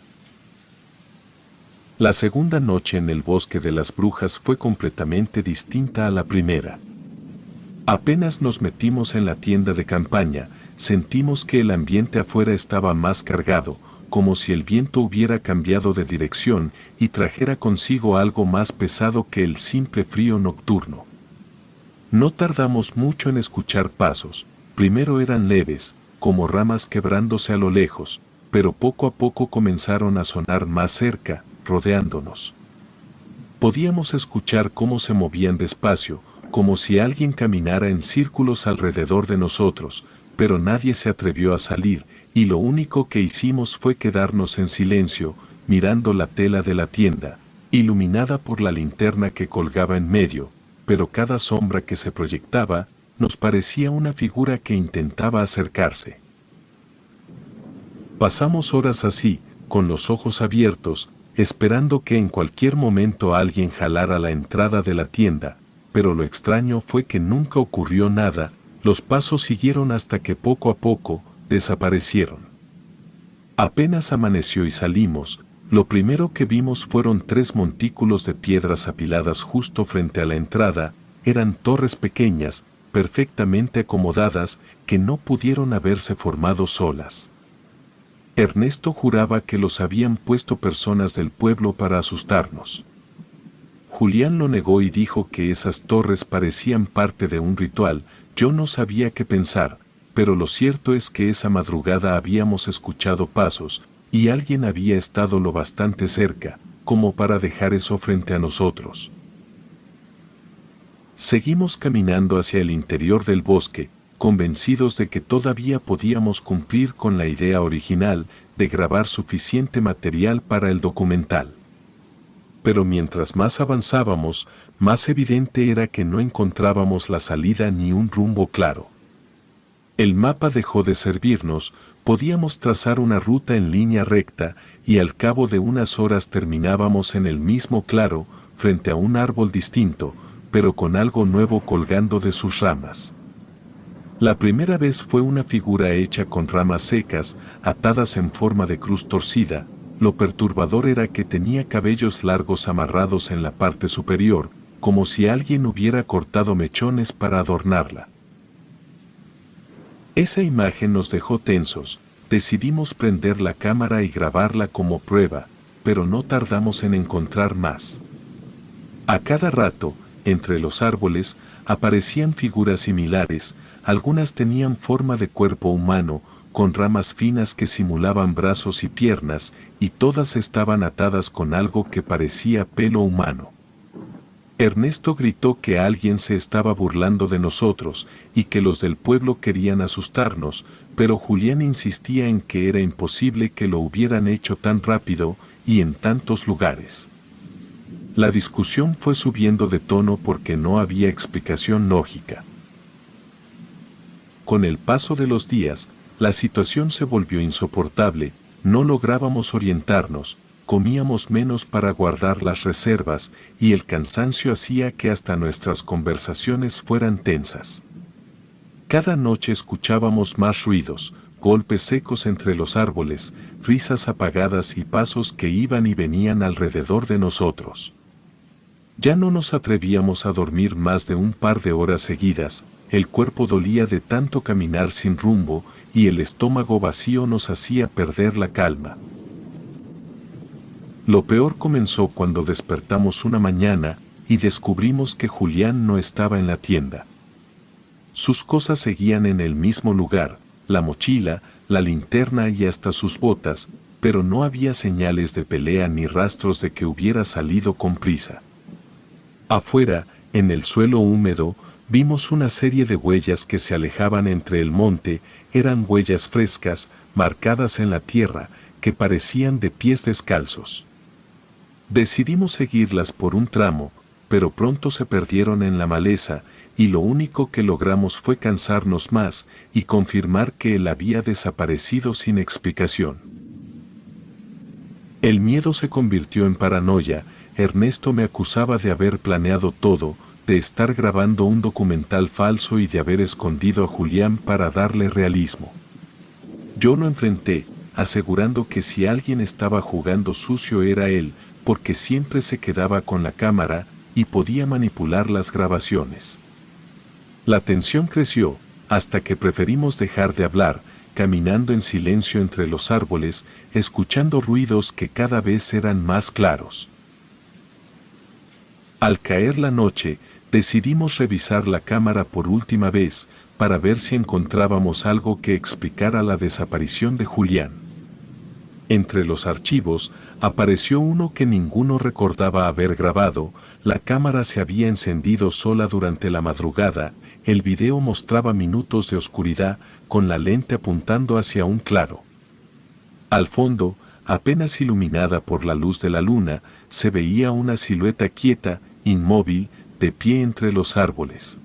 La segunda noche en el bosque de las brujas fue completamente distinta a la primera. Apenas nos metimos en la tienda de campaña, sentimos que el ambiente afuera estaba más cargado, como si el viento hubiera cambiado de dirección y trajera consigo algo más pesado que el simple frío nocturno. No tardamos mucho en escuchar pasos. Primero eran leves, como ramas quebrándose a lo lejos, pero poco a poco comenzaron a sonar más cerca, rodeándonos. Podíamos escuchar cómo se movían despacio, como si alguien caminara en círculos alrededor de nosotros, pero nadie se atrevió a salir, y lo único que hicimos fue quedarnos en silencio, mirando la tela de la tienda, iluminada por la linterna que colgaba en medio, pero cada sombra que se proyectaba nos parecía una figura que intentaba acercarse. Pasamos horas así, con los ojos abiertos, esperando que en cualquier momento alguien jalara la entrada de la tienda, pero lo extraño fue que nunca ocurrió nada. Los pasos siguieron hasta que poco a poco desaparecieron. Apenas amaneció y salimos, lo primero que vimos fueron 3 montículos de piedras apiladas justo frente a la entrada. Eran torres pequeñas, perfectamente acomodadas, que no pudieron haberse formado solas. Ernesto juraba que los habían puesto personas del pueblo para asustarnos. Julián lo negó y dijo que esas torres parecían parte de un ritual. Yo no sabía qué pensar, pero lo cierto es que esa madrugada habíamos escuchado pasos, y alguien había estado lo bastante cerca, como para dejar eso frente a nosotros. Seguimos caminando hacia el interior del bosque, convencidos de que todavía podíamos cumplir con la idea original de grabar suficiente material para el documental. Pero mientras más avanzábamos, más evidente era que no encontrábamos la salida ni un rumbo claro. El mapa dejó de servirnos, podíamos trazar una ruta en línea recta y al cabo de unas horas terminábamos en el mismo claro, frente a un árbol distinto, pero con algo nuevo colgando de sus ramas. La primera vez fue una figura hecha con ramas secas, atadas en forma de cruz torcida. Lo perturbador era que tenía cabellos largos amarrados en la parte superior, como si alguien hubiera cortado mechones para adornarla. Esa imagen nos dejó tensos. Decidimos prender la cámara y grabarla como prueba, pero no tardamos en encontrar más. A cada rato, entre los árboles, aparecían figuras similares. Algunas tenían forma de cuerpo humano, con ramas finas que simulaban brazos y piernas, y todas estaban atadas con algo que parecía pelo humano. Ernesto gritó que alguien se estaba burlando de nosotros y que los del pueblo querían asustarnos, pero Julián insistía en que era imposible que lo hubieran hecho tan rápido y en tantos lugares. La discusión fue subiendo de tono porque no había explicación lógica. Con el paso de los días, la situación se volvió insoportable, no lográbamos orientarnos, comíamos menos para guardar las reservas y el cansancio hacía que hasta nuestras conversaciones fueran tensas. Cada noche escuchábamos más ruidos, golpes secos entre los árboles, risas apagadas y pasos que iban y venían alrededor de nosotros. Ya no nos atrevíamos a dormir más de un par de horas seguidas, el cuerpo dolía de tanto caminar sin rumbo y el estómago vacío nos hacía perder la calma. Lo peor comenzó cuando despertamos una mañana y descubrimos que Julián no estaba en la tienda. Sus cosas seguían en el mismo lugar, la mochila, la linterna y hasta sus botas, pero no había señales de pelea ni rastros de que hubiera salido con prisa. Afuera, en el suelo húmedo, vimos una serie de huellas que se alejaban entre el monte. Eran huellas frescas, marcadas en la tierra, que parecían de pies descalzos. Decidimos seguirlas por un tramo, pero pronto se perdieron en la maleza, y lo único que logramos fue cansarnos más y confirmar que él había desaparecido sin explicación. El miedo se convirtió en paranoia. Ernesto me acusaba de haber planeado todo, de estar grabando un documental falso y de haber escondido a Julián para darle realismo. Yo lo enfrenté, asegurando que si alguien estaba jugando sucio era él, porque siempre se quedaba con la cámara y podía manipular las grabaciones. La tensión creció, hasta que preferimos dejar de hablar, caminando en silencio entre los árboles, escuchando ruidos que cada vez eran más claros. Al caer la noche, decidimos revisar la cámara por última vez, para ver si encontrábamos algo que explicara la desaparición de Julián. Entre los archivos, apareció uno que ninguno recordaba haber grabado. La cámara se había encendido sola durante la madrugada. El video mostraba minutos de oscuridad, con la lente apuntando hacia un claro. Al fondo, apenas iluminada por la luz de la luna, se veía una silueta quieta, inmóvil, de pie entre los árboles.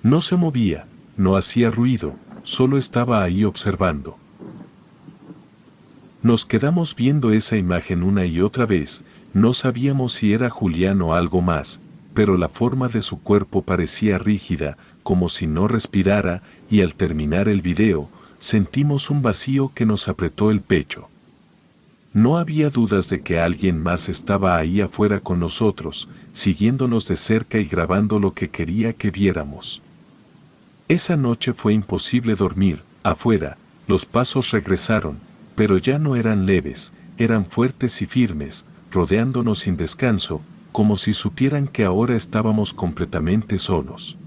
No se movía, no hacía ruido, solo estaba ahí observando. Nos quedamos viendo esa imagen una y otra vez, no sabíamos si era Julián o algo más, pero la forma de su cuerpo parecía rígida, como si no respirara, y al terminar el video, sentimos un vacío que nos apretó el pecho. No había dudas de que alguien más estaba ahí afuera con nosotros, siguiéndonos de cerca y grabando lo que quería que viéramos. Esa noche fue imposible dormir. Afuera, los pasos regresaron, pero ya no eran leves, eran fuertes y firmes, rodeándonos sin descanso, como si supieran que ahora estábamos completamente solos.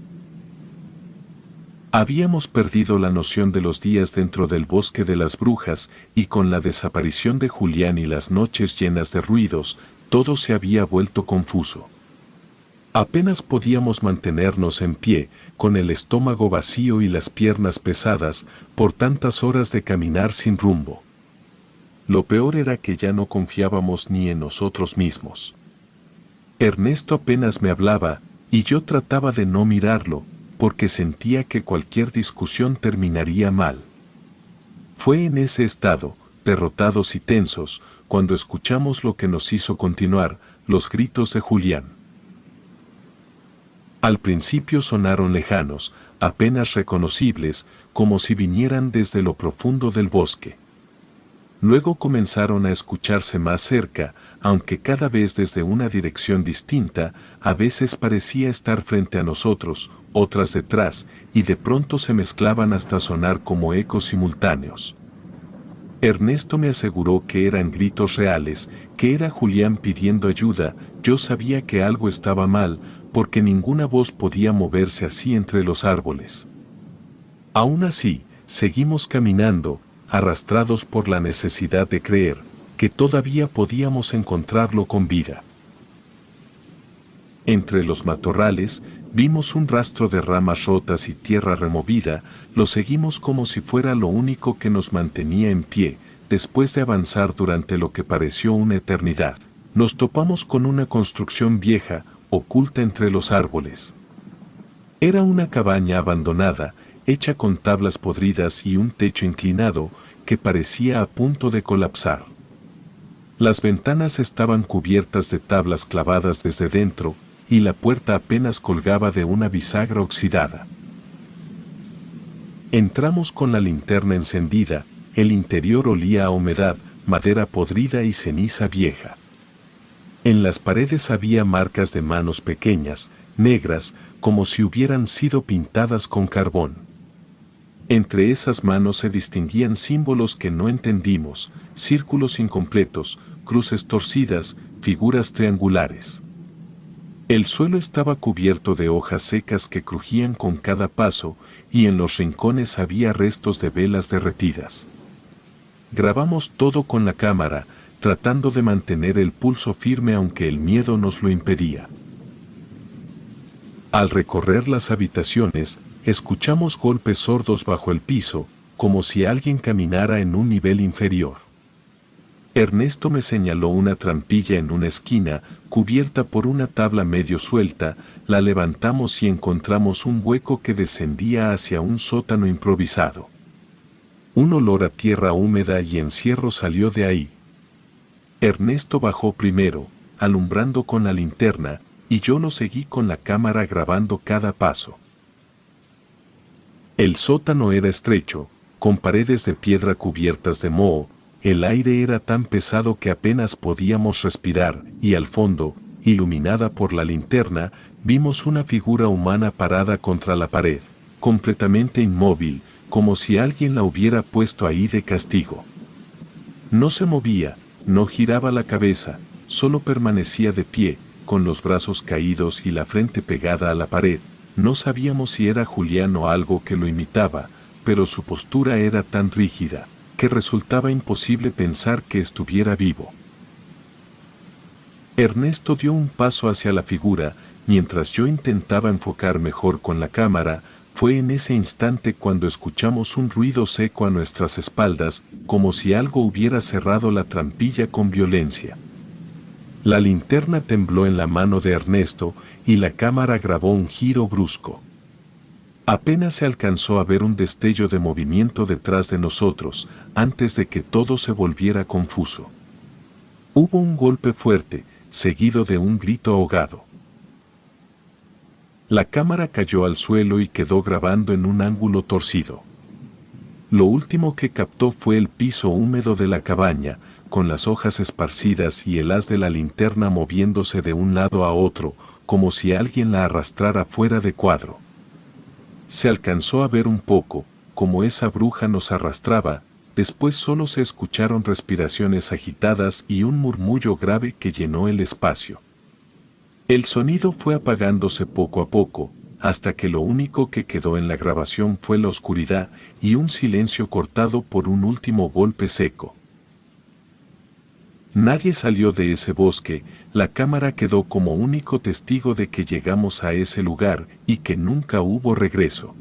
Habíamos perdido la noción de los días dentro del bosque de las brujas, y con la desaparición de Julián y las noches llenas de ruidos, todo se había vuelto confuso. Apenas podíamos mantenernos en pie, con el estómago vacío y las piernas pesadas, por tantas horas de caminar sin rumbo. Lo peor era que ya no confiábamos ni en nosotros mismos. Ernesto apenas me hablaba, y yo trataba de no mirarlo, porque sentía que cualquier discusión terminaría mal. Fue en ese estado, derrotados y tensos, cuando escuchamos lo que nos hizo continuar, los gritos de Julián. Al principio sonaron lejanos, apenas reconocibles, como si vinieran desde lo profundo del bosque. Luego comenzaron a escucharse más cerca, aunque cada vez desde una dirección distinta, a veces parecía estar frente a nosotros, otras detrás, y de pronto se mezclaban hasta sonar como ecos simultáneos. Ernesto me aseguró que eran gritos reales, que era Julián pidiendo ayuda. Yo sabía que algo estaba mal, porque ninguna voz podía moverse así entre los árboles. Aún así, seguimos caminando, arrastrados por la necesidad de creer que todavía podíamos encontrarlo con vida. Entre los matorrales, vimos un rastro de ramas rotas y tierra removida, lo seguimos como si fuera lo único que nos mantenía en pie. Después de avanzar durante lo que pareció una eternidad, nos topamos con una construcción vieja, oculta entre los árboles. Era una cabaña abandonada, hecha con tablas podridas y un techo inclinado, que parecía a punto de colapsar. Las ventanas estaban cubiertas de tablas clavadas desde dentro, y la puerta apenas colgaba de una bisagra oxidada. Entramos con la linterna encendida, el interior olía a humedad, madera podrida y ceniza vieja. En las paredes había marcas de manos pequeñas, negras, como si hubieran sido pintadas con carbón. Entre esas manos se distinguían símbolos que no entendimos, círculos incompletos, cruces torcidas, figuras triangulares. El suelo estaba cubierto de hojas secas que crujían con cada paso, y en los rincones había restos de velas derretidas. Grabamos todo con la cámara, tratando de mantener el pulso firme aunque el miedo nos lo impedía. Al recorrer las habitaciones, escuchamos golpes sordos bajo el piso, como si alguien caminara en un nivel inferior. Ernesto me señaló una trampilla en una esquina, cubierta por una tabla medio suelta. La levantamos y encontramos un hueco que descendía hacia un sótano improvisado. Un olor a tierra húmeda y encierro salió de ahí. Ernesto bajó primero, alumbrando con la linterna, y yo lo seguí con la cámara grabando cada paso. El sótano era estrecho, con paredes de piedra cubiertas de moho. El aire era tan pesado que apenas podíamos respirar, y al fondo, iluminada por la linterna, vimos una figura humana parada contra la pared, completamente inmóvil, como si alguien la hubiera puesto ahí de castigo. No se movía, no giraba la cabeza, solo permanecía de pie, con los brazos caídos y la frente pegada a la pared. No sabíamos si era Julián o algo que lo imitaba, pero su postura era tan rígida, que resultaba imposible pensar que estuviera vivo. Ernesto dio un paso hacia la figura, mientras yo intentaba enfocar mejor con la cámara. Fue en ese instante cuando escuchamos un ruido seco a nuestras espaldas, como si algo hubiera cerrado la trampilla con violencia. La linterna tembló en la mano de Ernesto y la cámara grabó un giro brusco. Apenas se alcanzó a ver un destello de movimiento detrás de nosotros, antes de que todo se volviera confuso. Hubo un golpe fuerte, seguido de un grito ahogado. La cámara cayó al suelo y quedó grabando en un ángulo torcido. Lo último que captó fue el piso húmedo de la cabaña, con las hojas esparcidas y el haz de la linterna moviéndose de un lado a otro, como si alguien la arrastrara fuera de cuadro. Se alcanzó a ver un poco, como esa bruja nos arrastraba, después solo se escucharon respiraciones agitadas y un murmullo grave que llenó el espacio. El sonido fue apagándose poco a poco, hasta que lo único que quedó en la grabación fue la oscuridad y un silencio cortado por un último golpe seco. Nadie salió de ese bosque, la cámara quedó como único testigo de que llegamos a ese lugar y que nunca hubo regreso.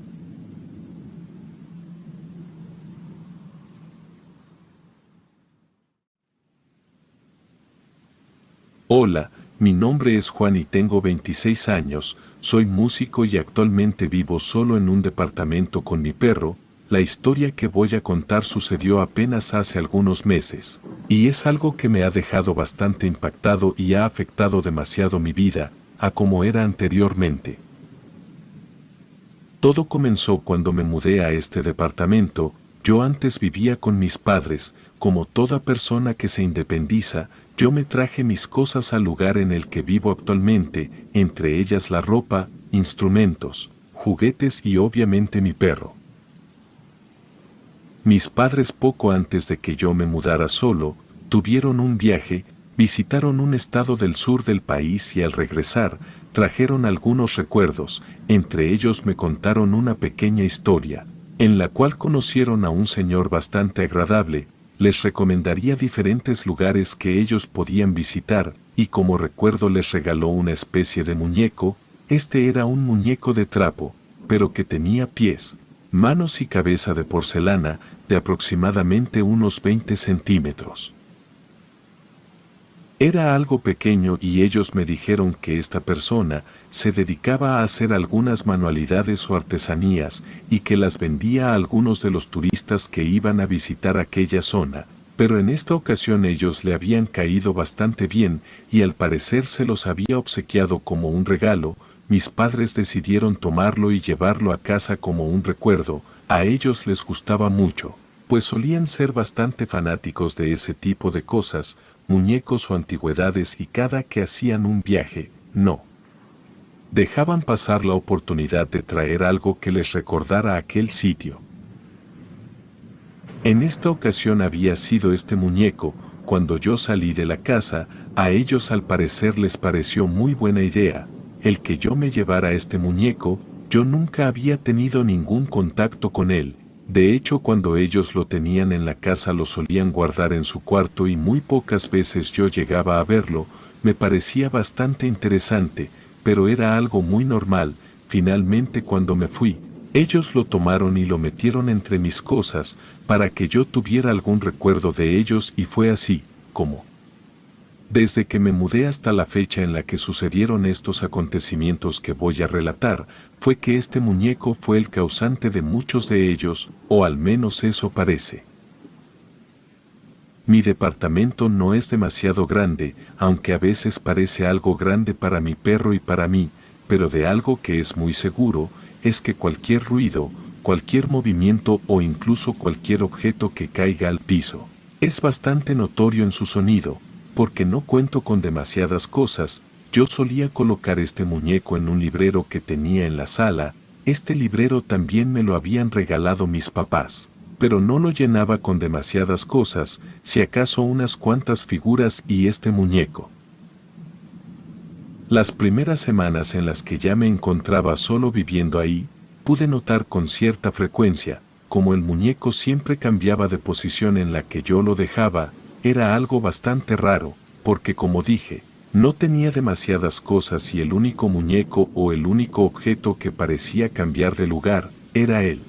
Hola, mi nombre es Juan y tengo 26 años, soy músico y actualmente vivo solo en un departamento con mi perro. La historia que voy a contar sucedió apenas hace algunos meses, y es algo que me ha dejado bastante impactado y ha afectado demasiado mi vida, a como era anteriormente. Todo comenzó cuando me mudé a este departamento. Yo antes vivía con mis padres, como toda persona que se independiza, yo me traje mis cosas al lugar en el que vivo actualmente, entre ellas la ropa, instrumentos, juguetes y obviamente mi perro. Mis padres poco antes de que yo me mudara solo, tuvieron un viaje, visitaron un estado del sur del país y al regresar, trajeron algunos recuerdos, entre ellos me contaron una pequeña historia, en la cual conocieron a un señor bastante agradable. Les recomendaría diferentes lugares que ellos podían visitar, y como recuerdo les regaló una especie de muñeco. Este era un muñeco de trapo, pero que tenía pies, manos y cabeza de porcelana, de aproximadamente unos 20 centímetros. Era algo pequeño y ellos me dijeron que esta persona se dedicaba a hacer algunas manualidades o artesanías y que las vendía a algunos de los turistas que iban a visitar aquella zona, pero en esta ocasión ellos le habían caído bastante bien y al parecer se los había obsequiado como un regalo. Mis padres decidieron tomarlo y llevarlo a casa como un recuerdo. A ellos les gustaba mucho, pues solían ser bastante fanáticos de ese tipo de cosas, muñecos o antigüedades, y cada que hacían un viaje, no dejaban pasar la oportunidad de traer algo que les recordara aquel sitio. En esta ocasión había sido este muñeco. Cuando yo salí de la casa, a ellos al parecer les pareció muy buena idea el que yo me llevara este muñeco. Yo nunca había tenido ningún contacto con él. De hecho, cuando ellos lo tenían en la casa lo solían guardar en su cuarto y muy pocas veces yo llegaba a verlo. Me parecía bastante interesante, pero era algo muy normal. Finalmente, cuando me fui, ellos lo tomaron y lo metieron entre mis cosas para que yo tuviera algún recuerdo de ellos, y fue así como, desde que me mudé hasta la fecha en la que sucedieron estos acontecimientos que voy a relatar, fue que este muñeco fue el causante de muchos de ellos, o al menos eso parece. Mi departamento no es demasiado grande, aunque a veces parece algo grande para mi perro y para mí, pero de algo que es muy seguro, es que cualquier ruido, cualquier movimiento o incluso cualquier objeto que caiga al piso, es bastante notorio en su sonido. Porque no cuento con demasiadas cosas, yo solía colocar este muñeco en un librero que tenía en la sala. Este librero también me lo habían regalado mis papás, pero no lo llenaba con demasiadas cosas, si acaso unas cuantas figuras y este muñeco. Las primeras semanas en las que ya me encontraba solo viviendo ahí, pude notar con cierta frecuencia, como el muñeco siempre cambiaba de posición en la que yo lo dejaba. Era algo bastante raro, porque como dije, No tenía demasiadas cosas y el único muñeco o el único objeto que parecía cambiar de lugar era él.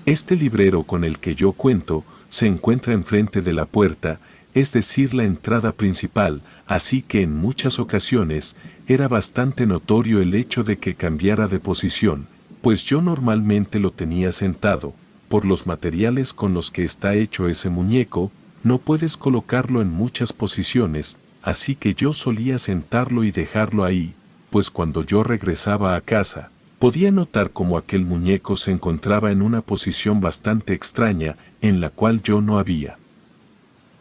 Este librero con el que yo cuento se encuentra enfrente de la puerta, es decir, la entrada principal, así que en muchas ocasiones era bastante notorio el hecho de que cambiara de posición, pues yo normalmente lo tenía sentado. Por los materiales con los que está hecho ese muñeco, no puedes colocarlo en muchas posiciones, así que yo solía sentarlo y dejarlo ahí, pues cuando yo regresaba a casa, podía notar cómo aquel muñeco se encontraba en una posición bastante extraña, en la cual yo no había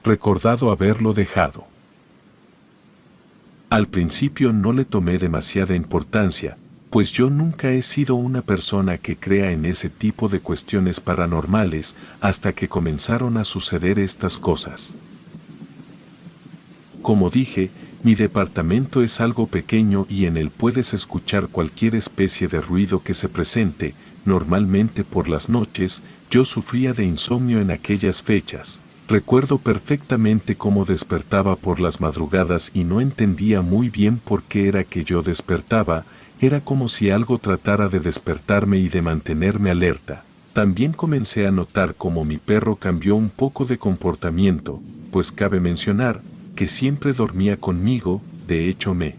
recordado haberlo dejado. Al principio no le tomé demasiada importancia, pues yo nunca he sido una persona que crea en ese tipo de cuestiones paranormales hasta que comenzaron a suceder estas cosas. Como dije, mi departamento es algo pequeño y en él puedes escuchar cualquier especie de ruido que se presente. Normalmente por las noches, yo sufría de insomnio en aquellas fechas. Recuerdo perfectamente cómo despertaba por las madrugadas y no entendía muy bien por qué era que yo despertaba, era como si algo tratara de despertarme y de mantenerme alerta. También comencé a notar cómo mi perro cambió un poco de comportamiento, pues cabe mencionar que siempre dormía conmigo, de hecho me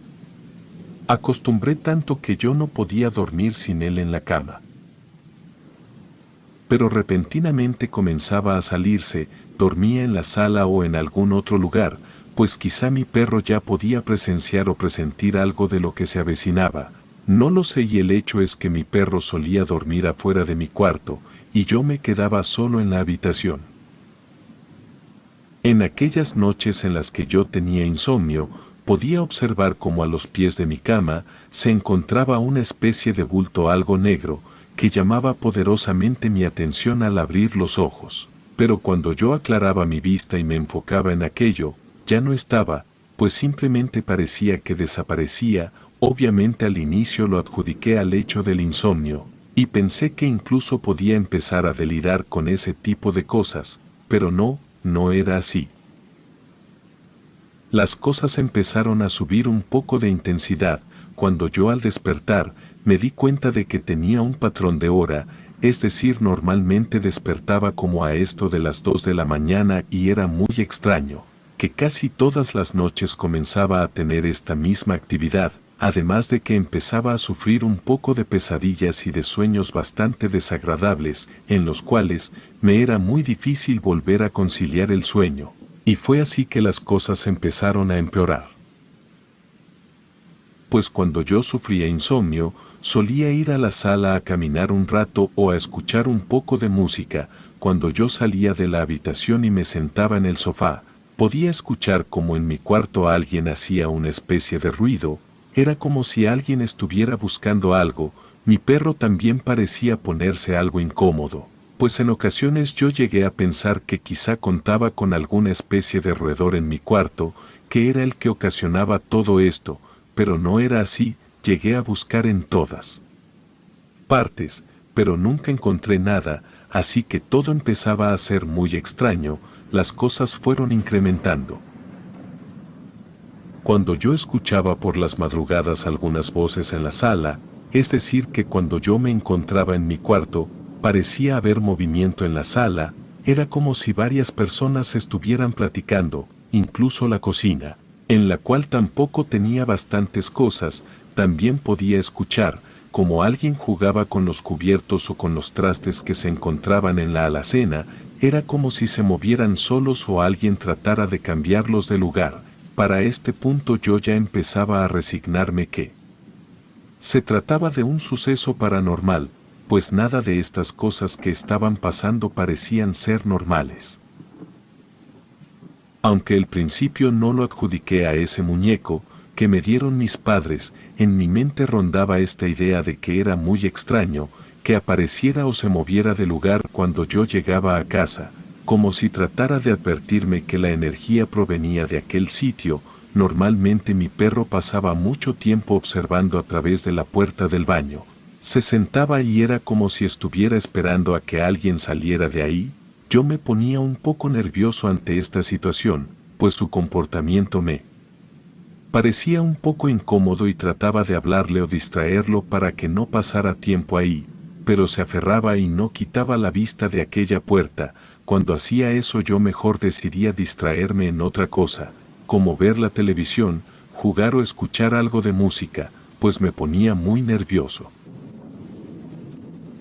acostumbré tanto que yo no podía dormir sin él en la cama. Pero repentinamente comenzaba a salirse, dormía en la sala o en algún otro lugar, pues quizá mi perro ya podía presenciar o presentir algo de lo que se avecinaba. No lo sé y el hecho es que mi perro solía dormir afuera de mi cuarto, y yo me quedaba solo en la habitación. En aquellas noches en las que yo tenía insomnio, podía observar cómo a los pies de mi cama se encontraba una especie de bulto algo negro, que llamaba poderosamente mi atención al abrir los ojos. Pero cuando yo aclaraba mi vista y me enfocaba en aquello, ya no estaba, pues simplemente parecía que desaparecía. Obviamente al inicio lo adjudiqué al hecho del insomnio, y pensé que incluso podía empezar a delirar con ese tipo de cosas, pero no era así. Las cosas empezaron a subir un poco de intensidad, cuando yo al despertar, me di cuenta de que tenía un patrón de hora, es decir, normalmente despertaba como a esto de las 2 de la mañana y era muy extraño, que casi todas las noches comenzaba a tener esta misma actividad, además de que empezaba a sufrir un poco de pesadillas y de sueños bastante desagradables, en los cuales me era muy difícil volver a conciliar el sueño, y fue así que las cosas empezaron a empeorar. Pues cuando yo sufría insomnio, solía ir a la sala a caminar un rato o a escuchar un poco de música. Cuando yo salía de la habitación y me sentaba en el sofá, podía escuchar como en mi cuarto alguien hacía una especie de ruido. Era como si alguien estuviera buscando algo. Mi perro también parecía ponerse algo incómodo, pues en ocasiones yo llegué a pensar que quizá contaba con alguna especie de roedor en mi cuarto, que era el que ocasionaba todo esto, pero no era así. Llegué a buscar en todas partes, pero nunca encontré nada, así que todo empezaba a ser muy extraño. Las cosas fueron incrementando. Cuando yo escuchaba por las madrugadas algunas voces en la sala, es decir que cuando yo me encontraba en mi cuarto, parecía haber movimiento en la sala, era como si varias personas estuvieran platicando, incluso la cocina, en la cual tampoco tenía bastantes cosas, también podía escuchar como alguien jugaba con los cubiertos o con los trastes que se encontraban en la alacena. Era como si se movieran solos o alguien tratara de cambiarlos de lugar. Para este punto yo ya empezaba a resignarme que se trataba de un suceso paranormal, pues nada de estas cosas que estaban pasando parecían ser normales. Aunque al principio no lo adjudiqué a ese muñeco que me dieron mis padres, en mi mente rondaba esta idea de que era muy extraño que apareciera o se moviera de lugar cuando yo llegaba a casa, como si tratara de advertirme que la energía provenía de aquel sitio. Normalmente mi perro pasaba mucho tiempo observando a través de la puerta del baño. Se sentaba y era como si estuviera esperando a que alguien saliera de ahí. Yo me ponía un poco nervioso ante esta situación, pues su comportamiento me Parecía un poco incómodo y trataba de hablarle o distraerlo para que no pasara tiempo ahí, pero se aferraba y no quitaba la vista de aquella puerta. Cuando hacía eso yo mejor decidía distraerme en otra cosa, como ver la televisión, jugar o escuchar algo de música, pues me ponía muy nervioso.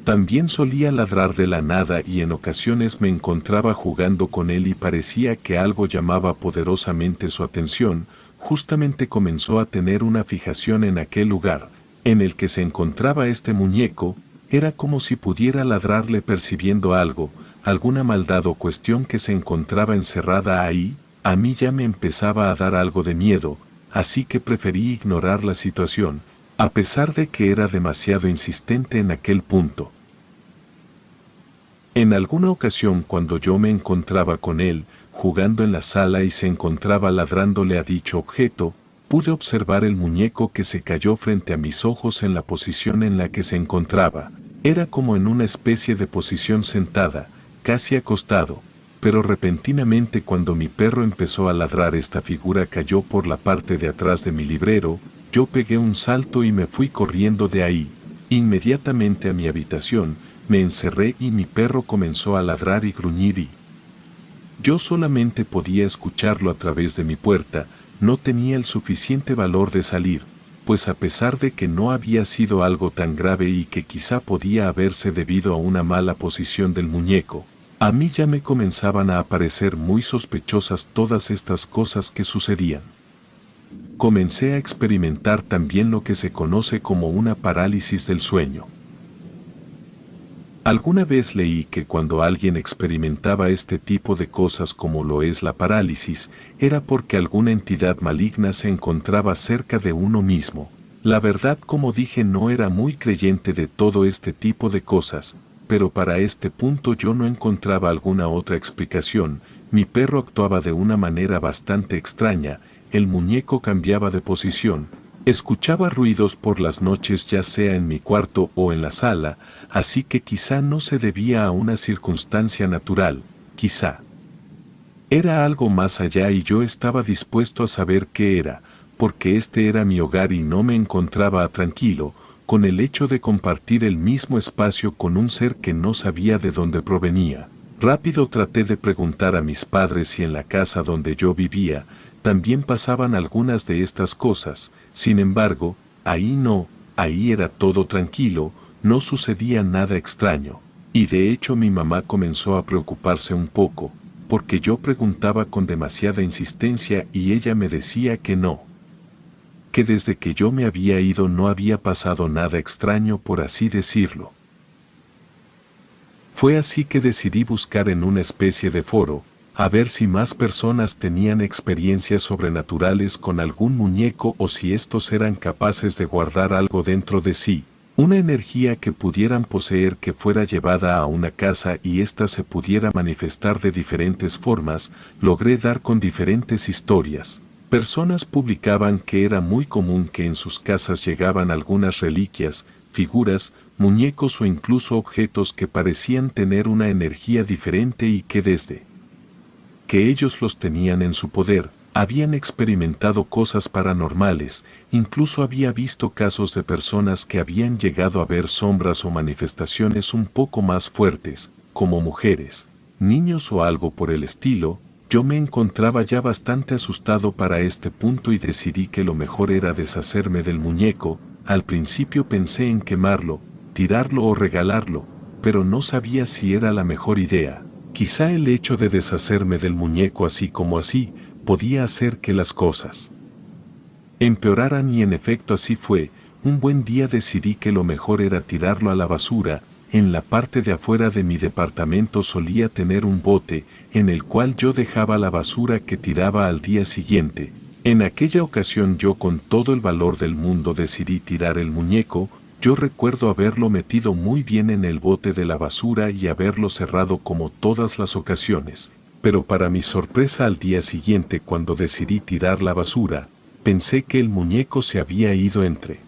También solía ladrar de la nada y en ocasiones me encontraba jugando con él y parecía que algo llamaba poderosamente su atención. Justamente comenzó a tener una fijación en aquel lugar, en el que se encontraba este muñeco. Era como si pudiera ladrarle percibiendo algo, alguna maldad o cuestión que se encontraba encerrada ahí. A mí ya me empezaba a dar algo de miedo, así que preferí ignorar la situación, a pesar de que era demasiado insistente en aquel punto. En alguna ocasión cuando yo me encontraba con él, jugando en la sala y se encontraba ladrándole a dicho objeto, pude observar el muñeco que se cayó frente a mis ojos en la posición en la que se encontraba. Era como en una especie de posición sentada, casi acostado, pero repentinamente cuando mi perro empezó a ladrar esta figura cayó por la parte de atrás de mi librero. Yo pegué un salto y me fui corriendo de ahí, inmediatamente a mi habitación. Me encerré y mi perro comenzó a ladrar y gruñir y yo solamente podía escucharlo a través de mi puerta. No tenía el suficiente valor de salir, pues a pesar de que no había sido algo tan grave y que quizá podía haberse debido a una mala posición del muñeco, a mí ya me comenzaban a aparecer muy sospechosas todas estas cosas que sucedían. Comencé a experimentar también lo que se conoce como una parálisis del sueño. Alguna vez leí que cuando alguien experimentaba este tipo de cosas como lo es la parálisis, era porque alguna entidad maligna se encontraba cerca de uno mismo. La verdad, como dije, no era muy creyente de todo este tipo de cosas, pero para este punto yo no encontraba alguna otra explicación. Mi perro actuaba de una manera bastante extraña, el muñeco cambiaba de posición. Escuchaba ruidos por las noches ya sea en mi cuarto o en la sala, así que quizá no se debía a una circunstancia natural, quizá era algo más allá y yo estaba dispuesto a saber qué era, porque este era mi hogar y no me encontraba tranquilo con el hecho de compartir el mismo espacio con un ser que no sabía de dónde provenía. Rápido traté de preguntar a mis padres si en la casa donde yo vivía también pasaban algunas de estas cosas. Sin embargo, ahí era todo tranquilo, no sucedía nada extraño. Y de hecho mi mamá comenzó a preocuparse un poco, porque yo preguntaba con demasiada insistencia y ella me decía que no. Que desde que yo me había ido no había pasado nada extraño, por así decirlo. Fue así que decidí buscar en una especie de foro, a ver si más personas tenían experiencias sobrenaturales con algún muñeco o si estos eran capaces de guardar algo dentro de sí, una energía que pudieran poseer que fuera llevada a una casa y ésta se pudiera manifestar de diferentes formas. Logré dar con diferentes historias. Personas publicaban que era muy común que en sus casas llegaban algunas reliquias, figuras, muñecos o incluso objetos que parecían tener una energía diferente y que desde que ellos los tenían en su poder, habían experimentado cosas paranormales. Incluso había visto casos de personas que habían llegado a ver sombras o manifestaciones un poco más fuertes, como mujeres, niños o algo por el estilo. Yo me encontraba ya bastante asustado para este punto y decidí que lo mejor era deshacerme del muñeco. Al principio pensé en quemarlo, tirarlo o regalarlo, pero no sabía si era la mejor idea. Quizá el hecho de deshacerme del muñeco así como así, podía hacer que las cosas empeoraran y en efecto así fue. Un buen día decidí que lo mejor era tirarlo a la basura. En la parte de afuera de mi departamento solía tener un bote, en el cual yo dejaba la basura que tiraba al día siguiente. En aquella ocasión yo con todo el valor del mundo decidí tirar el muñeco. Yo recuerdo haberlo metido muy bien en el bote de la basura y haberlo cerrado como todas las ocasiones. Pero para mi sorpresa al día siguiente cuando decidí tirar la basura, pensé que el muñeco se había ido entre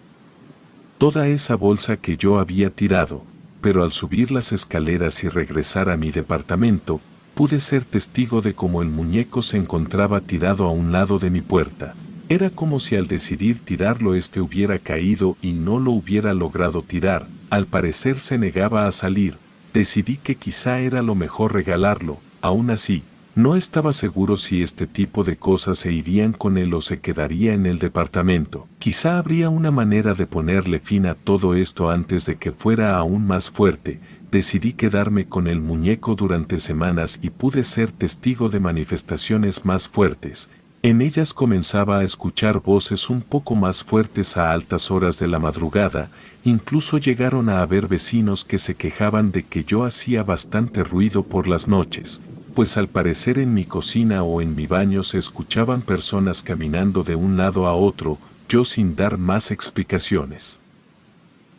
toda esa bolsa que yo había tirado, pero al subir las escaleras y regresar a mi departamento, pude ser testigo de cómo el muñeco se encontraba tirado a un lado de mi puerta. Era como si al decidir tirarlo hubiera caído y no lo hubiera logrado tirar. Al parecer se negaba a salir. Decidí que quizá era lo mejor regalarlo. Aún así, no estaba seguro si este tipo de cosas se irían con él o se quedaría en el departamento. Quizá habría una manera de ponerle fin a todo esto antes de que fuera aún más fuerte. Decidí quedarme con el muñeco durante semanas y pude ser testigo de manifestaciones más fuertes. En ellas comenzaba a escuchar voces un poco más fuertes a altas horas de la madrugada, incluso llegaron a haber vecinos que se quejaban de que yo hacía bastante ruido por las noches, pues al parecer en mi cocina o en mi baño se escuchaban personas caminando de un lado a otro, yo sin dar más explicaciones.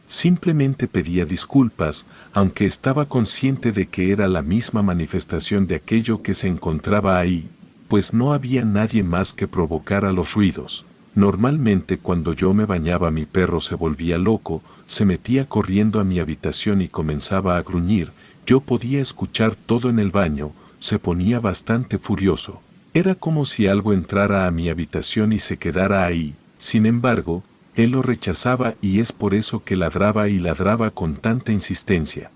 Simplemente pedía disculpas, aunque estaba consciente de que era la misma manifestación de aquello que se encontraba ahí, pues no había nadie más que provocara los ruidos. Normalmente cuando yo me bañaba mi perro se volvía loco, se metía corriendo a mi habitación y comenzaba a gruñir, yo podía escuchar todo en el baño, se ponía bastante furioso. Era como si algo entrara a mi habitación y se quedara ahí, sin embargo, él lo rechazaba y es por eso que ladraba y ladraba con tanta insistencia.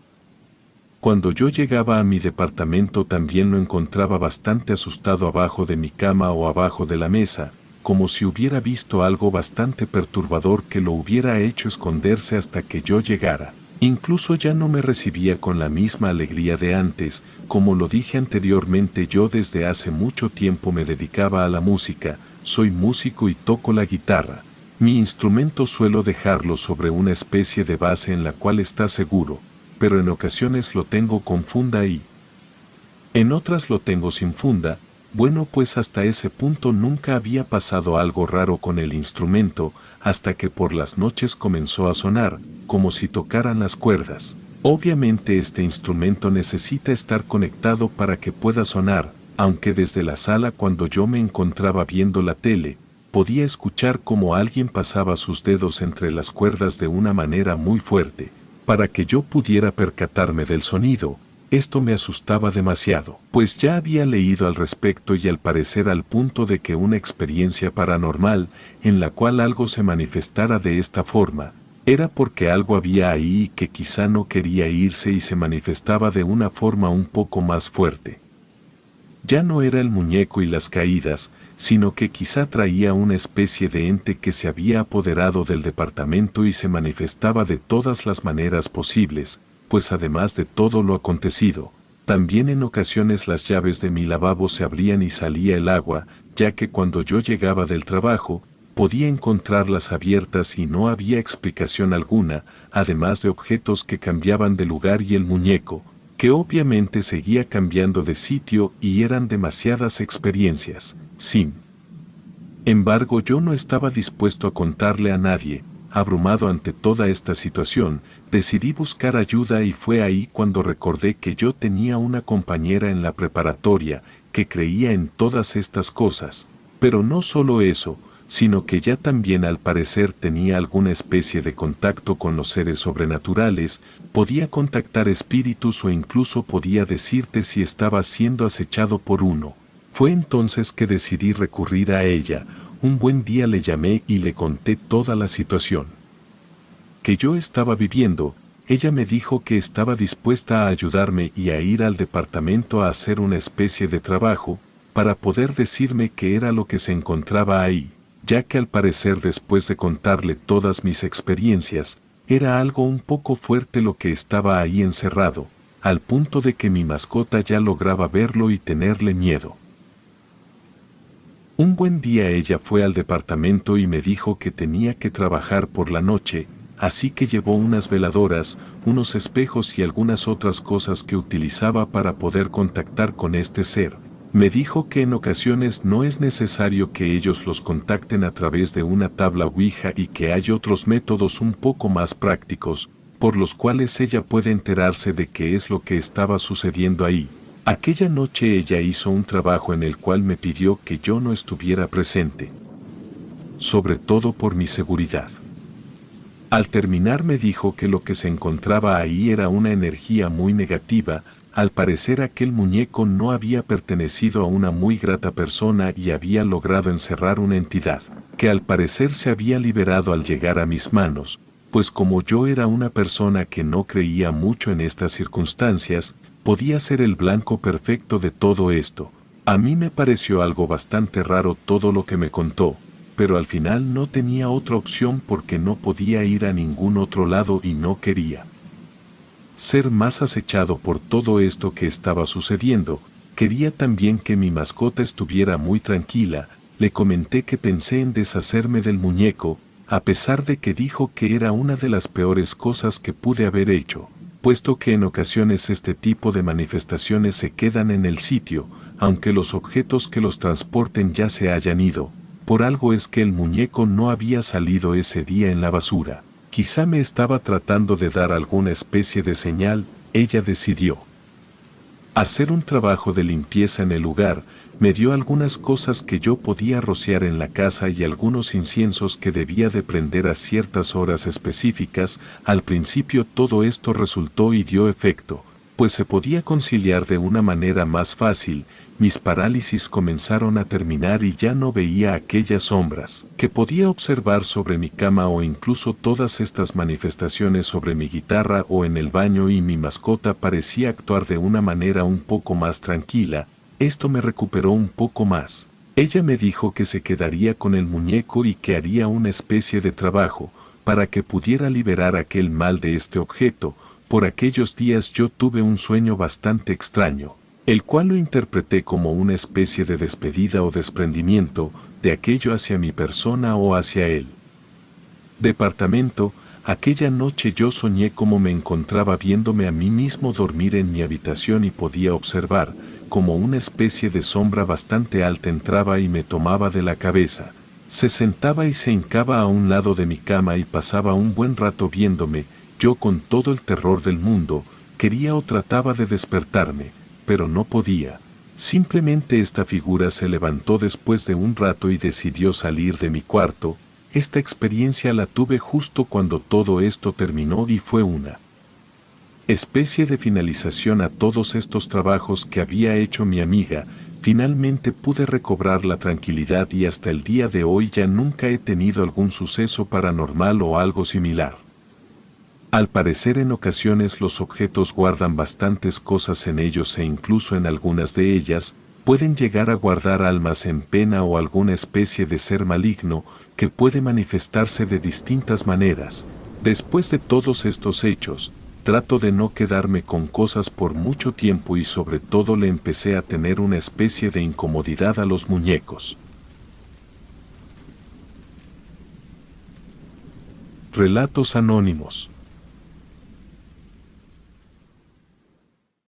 Cuando yo llegaba a mi departamento también lo encontraba bastante asustado abajo de mi cama o abajo de la mesa, como si hubiera visto algo bastante perturbador que lo hubiera hecho esconderse hasta que yo llegara. Incluso ya no me recibía con la misma alegría de antes, como lo dije anteriormente, yo desde hace mucho tiempo me dedicaba a la música, soy músico y toco la guitarra. Mi instrumento suelo dejarlo sobre una especie de base en la cual está seguro, pero en ocasiones lo tengo con funda y en otras lo tengo sin funda. Bueno, pues hasta ese punto nunca había pasado algo raro con el instrumento, hasta que por las noches comenzó a sonar, como si tocaran las cuerdas. Obviamente este instrumento necesita estar conectado para que pueda sonar, aunque desde la sala cuando yo me encontraba viendo la tele, podía escuchar cómo alguien pasaba sus dedos entre las cuerdas de una manera muy fuerte, para que yo pudiera percatarme del sonido. Esto me asustaba demasiado, pues ya había leído al respecto y al parecer al punto de que una experiencia paranormal, en la cual algo se manifestara de esta forma, era porque algo había ahí y que quizá no quería irse y se manifestaba de una forma un poco más fuerte. Ya no era el muñeco y las caídas, sino que quizá traía una especie de ente que se había apoderado del departamento y se manifestaba de todas las maneras posibles, pues además de todo lo acontecido, también en ocasiones las llaves de mi lavabo se abrían y salía el agua, ya que cuando yo llegaba del trabajo, podía encontrarlas abiertas y no había explicación alguna, además de objetos que cambiaban de lugar y el muñeco, que obviamente seguía cambiando de sitio y eran demasiadas experiencias. Sin embargo, yo no estaba dispuesto a contarle a nadie. Abrumado ante toda esta situación, decidí buscar ayuda y fue ahí cuando recordé que yo tenía una compañera en la preparatoria que creía en todas estas cosas, pero no solo eso, sino que ya también al parecer tenía alguna especie de contacto con los seres sobrenaturales, podía contactar espíritus o incluso podía decirte si estaba siendo acechado por uno. Fue entonces que decidí recurrir a ella. Un buen día le llamé y le conté toda la situación que yo estaba viviendo. Ella me dijo que estaba dispuesta a ayudarme y a ir al departamento a hacer una especie de trabajo, para poder decirme qué era lo que se encontraba ahí, ya que al parecer después de contarle todas mis experiencias, era algo un poco fuerte lo que estaba ahí encerrado, al punto de que mi mascota ya lograba verlo y tenerle miedo. Un buen día ella fue al departamento y me dijo que tenía que trabajar por la noche, así que llevó unas veladoras, unos espejos y algunas otras cosas que utilizaba para poder contactar con este ser. Me dijo que en ocasiones no es necesario que ellos los contacten a través de una tabla Ouija y que hay otros métodos un poco más prácticos, por los cuales ella puede enterarse de qué es lo que estaba sucediendo ahí. Aquella noche ella hizo un trabajo en el cual me pidió que yo no estuviera presente, sobre todo por mi seguridad. Al terminar me dijo que lo que se encontraba ahí era una energía muy negativa. Al parecer aquel muñeco no había pertenecido a una muy grata persona y había logrado encerrar una entidad. que al parecer se había liberado al llegar a mis manos, pues como yo era una persona que no creía mucho en estas circunstancias, podía ser el blanco perfecto de todo esto. A mí me pareció algo bastante raro todo lo que me contó, pero al final no tenía otra opción porque no podía ir a ningún otro lado y no quería ser más acechado por todo esto que estaba sucediendo. Quería también que mi mascota estuviera muy tranquila. Le comenté que pensé en deshacerme del muñeco, a pesar de que dijo que era una de las peores cosas que pude haber hecho, puesto que en ocasiones este tipo de manifestaciones se quedan en el sitio, aunque los objetos que los transporten ya se hayan ido. Por algo es que el muñeco no había salido ese día en la basura. Quizá me estaba tratando de dar alguna especie de señal. Ella decidió hacer un trabajo de limpieza en el lugar. Me dio algunas cosas que yo podía rociar en la casa y algunos inciensos que debía de prender a ciertas horas específicas. Al principio todo esto resultó y dio efecto, pues se podía conciliar de una manera más fácil. Mis parálisis comenzaron a terminar y ya no veía aquellas sombras que podía observar sobre mi cama o incluso todas estas manifestaciones sobre mi guitarra o en el baño, y mi mascota parecía actuar de una manera un poco más tranquila. Esto me recuperó un poco más. Ella me dijo que se quedaría con el muñeco y que haría una especie de trabajo para que pudiera liberar aquel mal de este objeto. Por aquellos días yo tuve un sueño bastante extraño, el cual lo interpreté como una especie de despedida o desprendimiento de aquello hacia mi persona o hacia el departamento. Aquella noche yo soñé como me encontraba viéndome a mí mismo dormir en mi habitación y podía observar como una especie de sombra bastante alta entraba y me tomaba de la cabeza. Se sentaba y se hincaba a un lado de mi cama y pasaba un buen rato viéndome. Yo, con todo el terror del mundo, quería o trataba de despertarme, pero no podía. Simplemente esta figura se levantó después de un rato y decidió salir de mi cuarto. Esta experiencia la tuve justo cuando todo esto terminó y fue una especie de finalización a todos estos trabajos que había hecho mi amiga. Finalmente pude recobrar la tranquilidad y hasta el día de hoy ya nunca he tenido algún suceso paranormal o algo similar. Al parecer en ocasiones los objetos guardan bastantes cosas en ellos e incluso en algunas de ellas pueden llegar a guardar almas en pena o alguna especie de ser maligno que puede manifestarse de distintas maneras. Después de todos estos hechos, trato de no quedarme con cosas por mucho tiempo y sobre todo le empecé a tener una especie de incomodidad a los muñecos. Relatos anónimos.